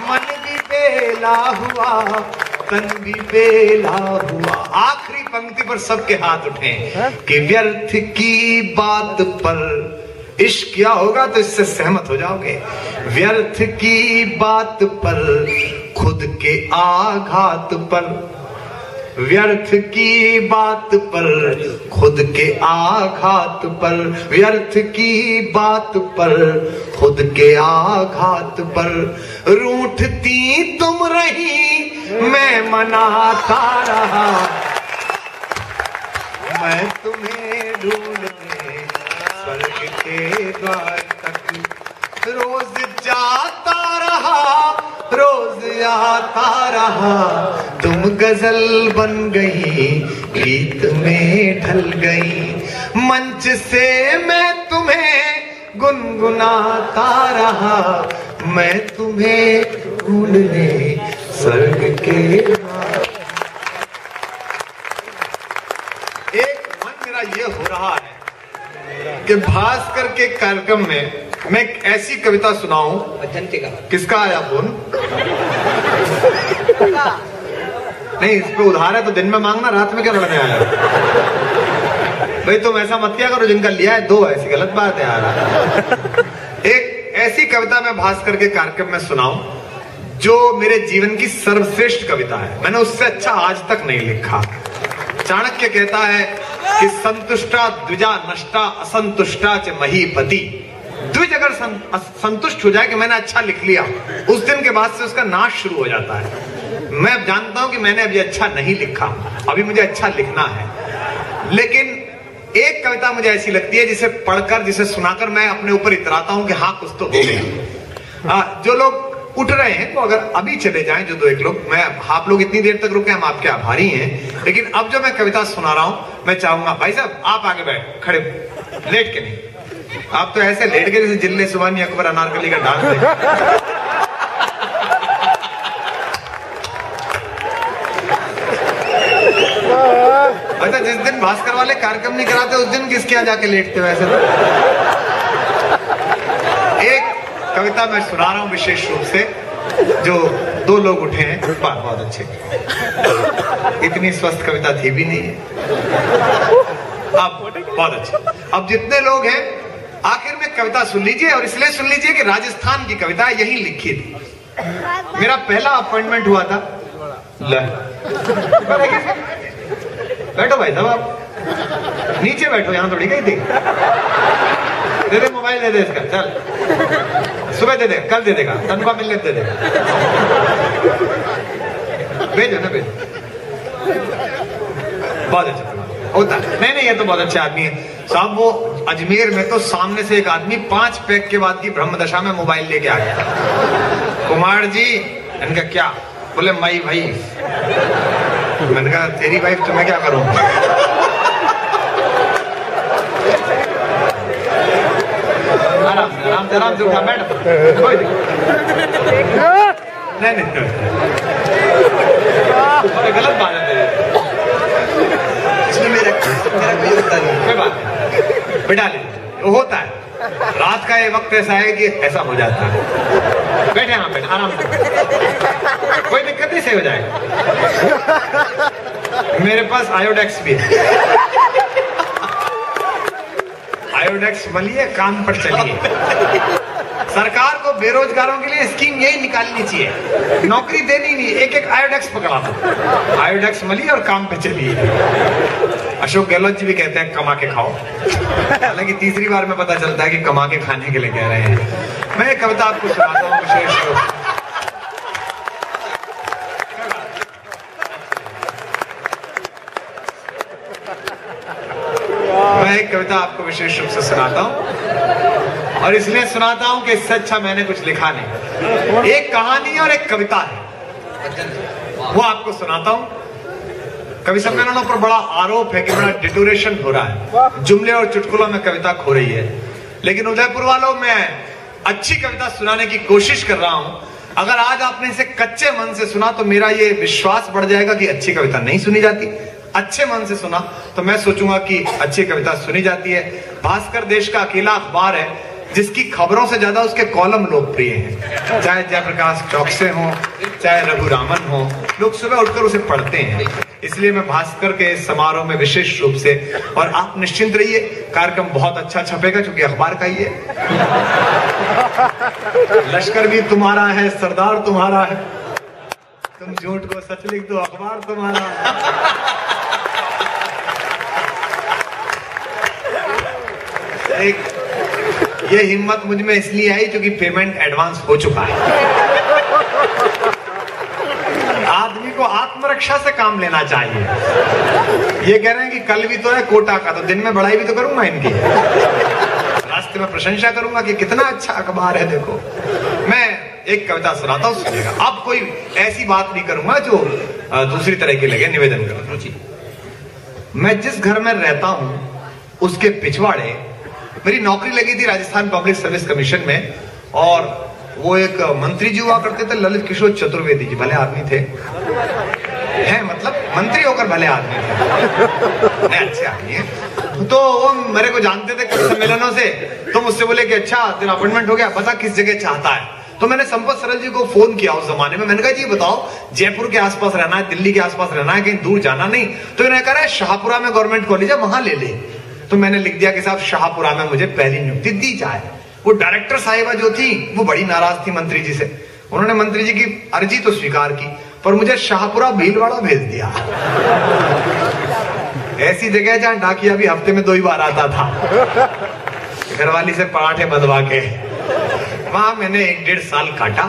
मन भी बेला हुआ, तन भी बेला हुआ। आखिरी पंक्ति पर सबके हाथ उठे कि व्यर्थ की बात पर इश्क किया होगा तो इससे सहमत हो जाओगे। व्यर्थ की बात पर खुद के आघात पर, व्यर्थ की बात पर, खुद के आघात पर, व्यर्थ की बात पर, खुद के आघात पर, रूठती तुम रही मैं मनाता रहा, मैं तुम्हें ढूंढने स्वर्ग के द्वार तक रोज जाता रहा, रोज आता रहा, तुम गजल बन गई, गीत में ढल गई, मंच से मैं तुम्हें गुनगुनाता रहा, मैं तुम्हें ढूंढने स्वर्ग के। एक मन मेरा ये हो रहा है कि भास्कर के कार्यक्रम में मैं एक ऐसी कविता सुनाऊं। किसका आया फोन? नहीं, इस पे उधार है तो दिन में मांगना, रात में क्या लड़ने आया? भाई तुम ऐसा मत किया करो, जिनका लिया है दो, ऐसी गलत बात है यार। एक ऐसी कविता मैं भास्कर के कार्यक्रम में सुनाऊं जो मेरे जीवन की सर्वश्रेष्ठ कविता है। मैंने उससे अच्छा आज तक नहीं लिखा। चाणक्य कहता है कि संतुष्टा द्विजा नष्टा असंतुष्टा च महीपति। द्विज अगर संतुष्ट हो जाए कि मैंने अच्छा लिख लिया, उस दिन के बाद से उसका नाश शुरू हो जाता है। मैं जानता हूं कि मैंने अभी अच्छा नहीं लिखा, अभी मुझे अच्छा लिखना है। लेकिन एक कविता मुझे ऐसी लगती है जिसे पढ़कर, जिसे सुनाकर मैं अपने ऊपर इतराता हूं कि हाँ कुछ तो हो गया। जो लोग उठ रहे हैं तो अगर अभी चले जाएं, जो दो एक लोग, मैं आप लोग इतनी देर तक रुके, हम आपके आभारी हैं। लेकिन अब जो मैं कविता सुना रहा हूं, मैं चाहूंगा भाई साहब आप आगे बैठ, खड़े लेट के नहीं, आप तो ऐसे लेट के जैसे जिल्ले सुबानी अकबर अनारकली का डांस है। अच्छा, जिस दिन भास्कर वाले कार्यक्रम नहीं कराते उस दिन किसके यहाँ जाके लेटते हो ऐसे? तो एक कविता मैं सुना रहा हूं विशेष रूप से, जो दो लोग उठे हैं, बहुत अच्छे, इतनी स्वस्थ कविता थी भी नहीं है। अब बहुत अच्छे, अब जितने लोग हैं आखिर में कविता सुन लीजिए, और इसलिए सुन लीजिए कि राजस्थान की कविता यही लिखी थी। मेरा पहला अपॉइंटमेंट हुआ था। बैठो भाई साहब, आप नीचे बैठो, यहां थोड़ी गई थी। दे दे मोबाइल, दे दे इसका, चल सुबह दे दे, कल दे देगा, तनख्वाह मिलने दे देगा, भेजो ना भेजो। बहुत अच्छा होता है। नहीं, ये तो बहुत अच्छे आदमी है साहब। वो अजमेर में तो सामने से एक आदमी 5 पैक के बाद की ब्रह्म दशा में मोबाइल लेके आ गया। कुमार जी, इनका क्या? बोले माई भाई। मैंने कहा तेरी वाइफ तो मैं क्या करूं? आराम से उठा, बैठ, कोई नहीं, गलत बात है, इसमें मेरा कोई होता नहीं, कोई बात नहीं, बिठा लीजिए, वो होता है। रात का ये वक्त ऐसा है कि ऐसा हो जाता है। बैठे यहाँ पे आराम से, कोई दिक्कत नहीं, सही हो जाएगा। मेरे पास आयोडेक्स भी है, आयोडेक्स मलिए, काम पर चलिए। सरकार को बेरोजगारों के लिए स्कीम यही निकालनी चाहिए, नौकरी देनी नहीं, एक एक आयोडेक्स पकड़ा दो, आयोडेक्स मलिए और काम पे चलिए। अशोक गहलोत जी भी कहते हैं कमा के खाओ, हालांकि तीसरी बार में पता चलता है कि कमा के खाने के लिए कह रहे हैं। मैं एक कविता आपको सुनाता हूँ विशेष रूप, मैं एक कविता आपको विशेष रूप से सुनाता हूं, और इसलिए सुनाता हूं कि इससे अच्छा मैंने कुछ लिखा नहीं। एक कहानी और एक कविता है, वो आपको सुनाता हूं। कवि सम्मेलनों पर बड़ा आरोप है कि बड़ा डिटोरेशन हो रहा है, जुमले और चुटकुलों में कविता खो रही है। लेकिन उदयपुर वालों, मैं अच्छी कविता सुनाने की कोशिश कर रहा हूं। अगर आज आपने इसे कच्चे मन से सुना तो मेरा ये विश्वास बढ़ जाएगा कि अच्छी कविता नहीं सुनी जाती। अच्छे मन से सुना तो मैं सोचूंगा कि अच्छी कविता सुनी जाती है। भास्कर देश का अकेला अखबार है जिसकी खबरों से ज्यादा उसके कॉलम लोकप्रिय हैं। चाहे जयप्रकाश चौकसे हो, चाहे रघुरामन हो, लोग सुबह उठकर उसे पढ़ते हैं। इसलिए मैं भास्कर के समारोह में विशेष रूप से, और आप निश्चिंत रहिए, कार्यक्रम बहुत अच्छा छपेगा क्योंकि अखबार का ही है। लश्कर भी तुम्हारा है, सरदार तुम्हारा है, तुम झूठ को सच लिख दो, अखबार तुम्हारा। एक ये हिम्मत मुझ में इसलिए आई क्योंकि पेमेंट एडवांस हो चुका है। आदमी को आत्मरक्षा से काम लेना चाहिए। ये कह रहे हैं कि कल भी तो है कोटा का, तो दिन में बड़ाई भी तो करूंगा इनकी, रास्ते में प्रशंसा करूंगा कि कितना अच्छा अखबार है। देखो, मैं एक कविता सुनाता हूं, सुनिएगा। अब कोई ऐसी बात नहीं करूंगा जो दूसरी तरह की लगे, निवेदन करूंगा जी। मैं जिस घर में रहता हूं उसके पिछवाड़े मेरी नौकरी लगी थी राजस्थान पब्लिक सर्विस कमीशन में, और वो एक मंत्री जी हुआ करते थे, ललित किशोर चतुर्वेदी जी, भले आदमी थे, हैं मतलब मंत्री होकर भले आदमी थे, अच्छे आदमी हैं। तो वो मेरे को जानते थे कुछ सम्मेलनों से, तो मुझसे बोले कि अच्छा तेरा अपॉइंटमेंट हो गया, बता किस जगह चाहता है। तो मैंने संपत सरल जी को फोन किया उस जमाने में, मैंने कहा जी बताओ जयपुर के आसपास रहना है, दिल्ली के आसपास रहना है, कहीं दूर जाना नहीं। तो इन्होंने कहा शाहपुरा में गवर्नमेंट कॉलेज है, वहां ले ले। तो मैंने लिख दिया कि साहब शाहपुरा में मुझे पहली नियुक्ति दी जाए। वो डायरेक्टर साहिबा जो थी वो बड़ी नाराज थी मंत्री जी से, उन्होंने मंत्री जी की अर्जी तो स्वीकार की, पर मुझे शाहपुरा भीलवाड़ा भेज दिया। ऐसी जगह जहां डाकिया भी हफ्ते में 2 ही बार आता था, घरवाली से पराठे बंधवा के। वहां मैंने 1-1.5 साल काटा,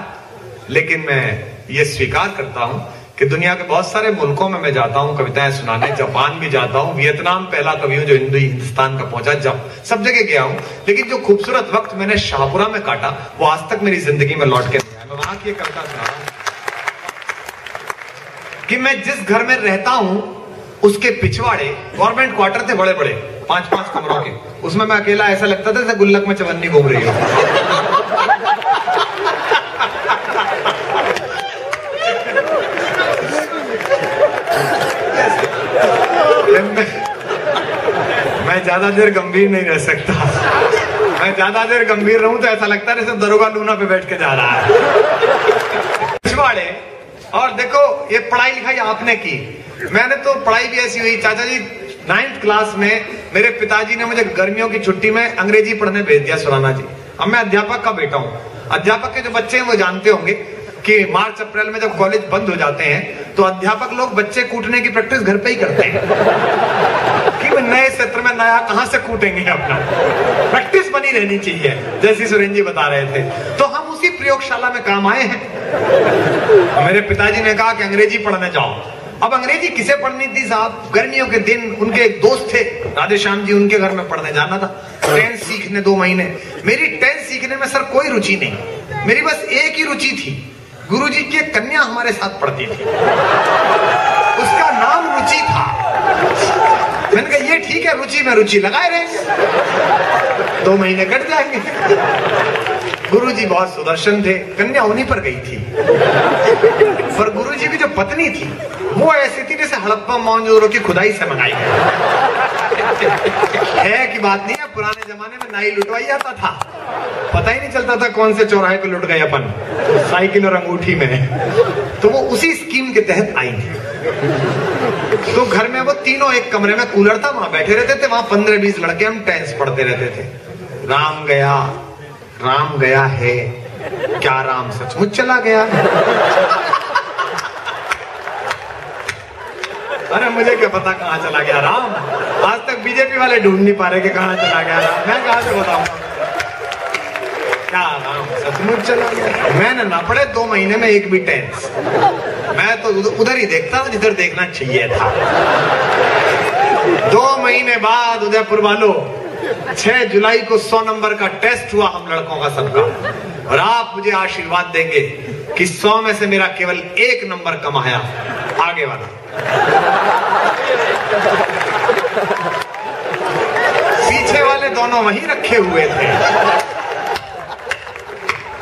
लेकिन मैं ये स्वीकार करता हूं कि दुनिया के बहुत सारे मुल्कों में मैं जाता हूं कविताएं सुनाने, जापान भी जाता हूं, वियतनाम पहला कवि हूं जो हिंदुस्तान का पहुंचा, जब सब जगह गया हूं, लेकिन जो खूबसूरत वक्त मैंने शाहपुरा में काटा वो आज तक मेरी जिंदगी में लौट के नहीं आया। मैं वहां की कविता सुना रहा हूं कि मैं जिस घर में रहता हूं उसके पिछवाड़े गवर्नमेंट क्वार्टर थे, बड़े बड़े 5-5 कमरों के, उसमें मैं अकेला ऐसा लगता था जैसे गुल्लक में चवन्नी घूम रही हो। मैं ज्यादा देर गंभीर नहीं रह सकता, मैं ज्यादा देर गंभीर रहूं तो ऐसा लगता है जैसे दरोगा लूना पे बैठ के जा रहा है। पिछवाड़े, और देखो ये पढ़ाई लिखाई आपने की, मैंने तो पढ़ाई भी ऐसी हुई। चाचा जी 9th क्लास में मेरे पिताजी ने मुझे गर्मियों की छुट्टी में अंग्रेजी पढ़ने भेज दिया, सुराना जी। अब मैं अध्यापक का बेटा हूं, अध्यापक के जो बच्चे हैं वो जानते होंगे कि मार्च अप्रैल में जब कॉलेज बंद हो जाते हैं तो अध्यापक लोग बच्चे कूटने की प्रैक्टिस घर पे ही करते हैं कि नए सत्र में नया कहां से कूटेंगे, अपना प्रैक्टिस बनी रहनी चाहिए, जैसी सुरेंद्र जी बता रहे थे। तो हम उसी प्रयोगशाला में काम आए हैं। मेरे पिताजी ने कहा कि अंग्रेजी पढ़ने जाओ। अब अंग्रेजी किसे पढ़नी थी साहब, गर्मियों के दिन उनके एक दोस्त थे राधेश्याम जी, उनके घर में पढ़ने जाना था। 10 सीखने 2 महीने, मेरी 10 सीखने में सर कोई रुचि नहीं, मेरी बस एक ही रुचि थी, गुरुजी की एक कन्या हमारे साथ पढ़ती थी, उसका नाम रुचि था। मैंने कहा ये ठीक है, रुचि में रुचि लगाए रहेंगे, 2 महीने कट जाएंगे। गुरुजी बहुत सुदर्शन थे, कन्या उन्हीं पर गई थी, पर गुरुजी की जो पत्नी थी वो ऐसी थी जैसे हड़प्पा मोहनजोदड़ो की खुदाई से मंगाई है कि बात नहीं है। पुराने जमाने में नाई लुटवाई आता था, पता ही नहीं चलता था कौन से चौराहे को लुट गए अपन, साइकिल और अंगूठी में। तो वो उसी स्कीम के तहत आई थी। तो घर में वो तीनों एक कमरे में कूलर था, वहां बैठे रहते थे। वहां 15-20 लड़के हम टेंस पढ़ते रहते थे। राम गया है, क्या राम सचमुच चला गया? अरे मुझे क्या पता कहां चला गया राम, आज तक बीजेपी वाले ढूंढ नहीं पा रहे कि कहां चला गया राम, मैं कहां से बताऊंगा क्या राम सचमुच चला गया? मैंने ना पढ़े 2 महीने में एक भी टेंस, मैं तो उधर ही देखता था जिधर देखना चाहिए था। 2 महीने बाद उदयपुर वालों 6 जुलाई को 100 नंबर का टेस्ट हुआ हम लड़कों का सबका, और आप मुझे आशीर्वाद देंगे कि 100 में से मेरा केवल 1 नंबर कम आया, आगे वाला। पीछे वाले दोनों वहीं रखे हुए थे।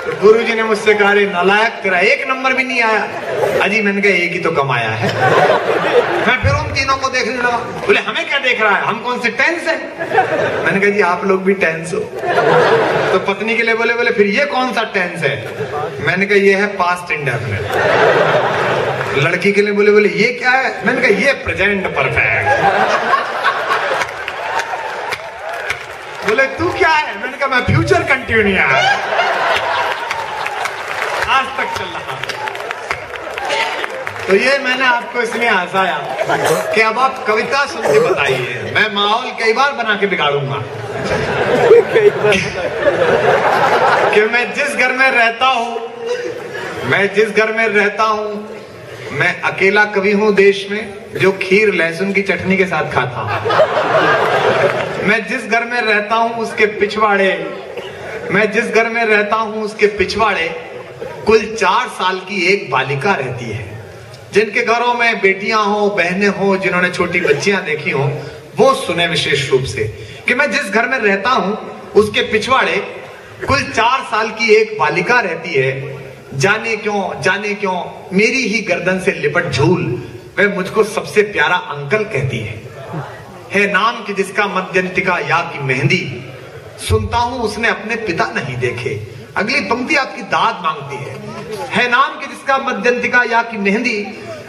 तो गुरुजी ने मुझसे कहा रे नालायक, तेरा 1 नंबर भी नहीं आया। अजी मैंने कहा 1 ही तो कम आया है। मैं फिर उन तीनों को देखने लगा, बोले हमें क्या देख रहा है, हम कौन से टेंस है? मैंने कहा जी आप लोग भी टेंस हो। तो पत्नी के लिए बोले फिर ये कौन सा टेंस है? मैंने कहा ये है पास्ट इंडेफिनिट। लड़की के लिए बोले ये क्या है? मैंने कहा ये प्रेजेंट परफेक्ट। बोले तू क्या है? मैंने कहा मैं फ्यूचर कंटिन्यूअस, आज तक चल रहा। तो ये मैंने आपको इसलिए हंसाया कि अब आप कविता सुन के बताइए, मैं माहौल कई बार बना के बिगाड़ूंगा। कि मैं जिस घर में रहता हूं, मैं अकेला कवि हूं देश में जो खीर लहसुन की चटनी के साथ खाता हूं। मैं जिस घर में रहता हूं उसके पिछवाड़े कुल 4 साल की एक बालिका रहती है। जिनके घरों में बेटियां हो, बहनें हो, जिन्होंने छोटी बच्चियां देखी हो, वो सुने विशेष रूप से कि मैं जिस घर में रहता हूं उसके पिछवाड़े कुल 4 साल की एक बालिका रहती है। जाने क्यों मेरी ही गर्दन से लिपट झूल वह मुझको सबसे प्यारा अंकल कहती है नाम की जिसका मध्यंतिका या की मेहंदी, सुनता हूं उसने अपने पिता नहीं देखे। अगली पंक्ति आपकी दाद मांगती है नाम की जिसका मध्यंतिका या की मेहंदी,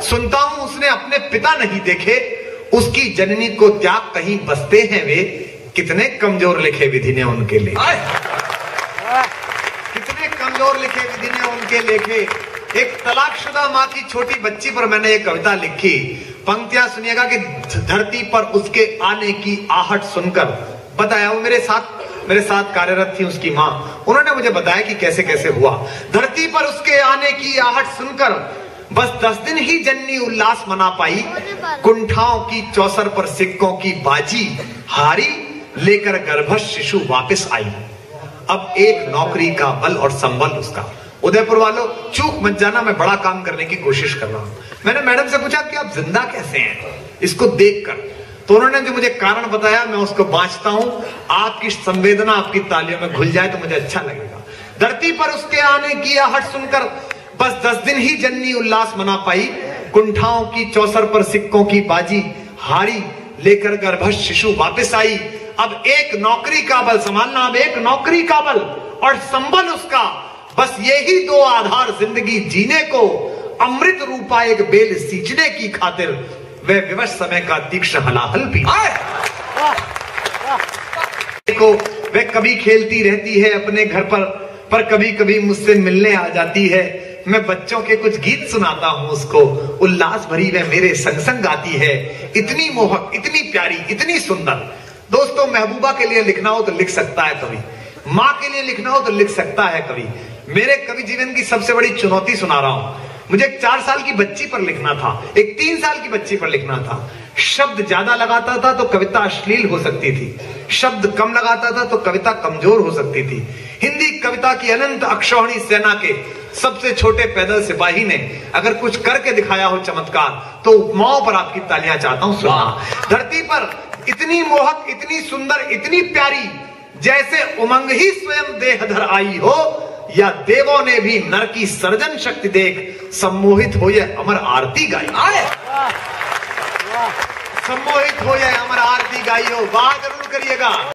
सुनता हूं उसने अपने पिता नहीं देखे। उसकी जननी को त्याग कहीं बसते हैं वे, कितने कमजोर लिखे विधि ने उनके लेखे, कितने कमजोर लिखे विधि ने उनके लेखे। एक तलाकशुदा माँ की छोटी बच्ची पर मैंने एक कविता लिखी। पंक्तियां सुनिएगा कि धरती पर उसके आने की आहट सुनकर, बताया वो मेरे साथ कार्यरत थी उसकी माँ, उन्होंने मुझे बताया कि कैसे कैसे हुआ। धरती पर उसके आने की आहट सुनकर बस 10 दिन ही जननी उल्लास मना पाई। कुंठाओं की चौसर पर सिक्कों की बाजी हारी, लेकर गर्भस्थ शिशु वापस आई। अब एक नौकरी का बल और संबल उसका। उदयपुर वालों, चूक मत जाना, मैं बड़ा काम करने की कोशिश कर रहा हूं। मैंने मैडम से पूछा कि आप जिंदा कैसे हैं इसको देखकर, तो उन्होंने जो मुझे कारण बताया मैं उसको बांचता हूं। आपकी संवेदना आपकी तालियों में घुल जाए तो मुझे अच्छा लगेगा। धरती पर उसके आने की आहट सुनकर बस 10 दिन ही जननी उल्लास मना पाई। कुंठाओं की चौसर पर सिक्कों की बाजी हारी, लेकर गर्भस्थ शिशु वापस आई। अब एक नौकरी का बल संभालना, अब एक नौकरी का बल और संबल उसका, बस यही 2 आधार जिंदगी जीने को। अमृत रूपा एक बेल सींचने की खातिर वह विवश समय का तीक्ष्ण हलाहल पी को वह कभी खेलती रहती है अपने घर पर कभी कभी मुझसे मिलने आ जाती है। मैं बच्चों के कुछ गीत सुनाता हूं उसको, उल्लास भरी वह मेरे संग संग गाती है। इतनी मोहक, इतनी प्यारी, इतनी सुंदर। दोस्तों, महबूबा के लिए लिखना हो तो लिख सकता है कवि, माँ के लिए लिखना हो तो लिख सकता है कवि। मेरे कवि जीवन की सबसे बड़ी चुनौती सुना रहा हूं। मुझे एक 4 साल की बच्ची पर लिखना था, एक 3 साल की बच्ची पर लिखना था। शब्द ज्यादा लगाता था तो कविता अश्लील हो सकती थी, शब्द कम लगाता था तो कविता कमजोर हो सकती थी। हिंदी कविता की अनंत अक्षौहिणी सेना के सबसे छोटे पैदल सिपाही ने अगर कुछ करके दिखाया हो चमत्कार, तो उपमाओं पर आपकी तालियां चाहता हूं सुनना। धरती पर इतनी मोहक, इतनी सुंदर, इतनी प्यारी, जैसे उमंग ही स्वयं देहधर आई हो, या देवों ने भी नर की सर्जन शक्ति देख सम्मोहित हो ये अमर आरती गाई। सम्मोहित हो ये अमर आरती गाई हो। वाह जरूर करिएगा।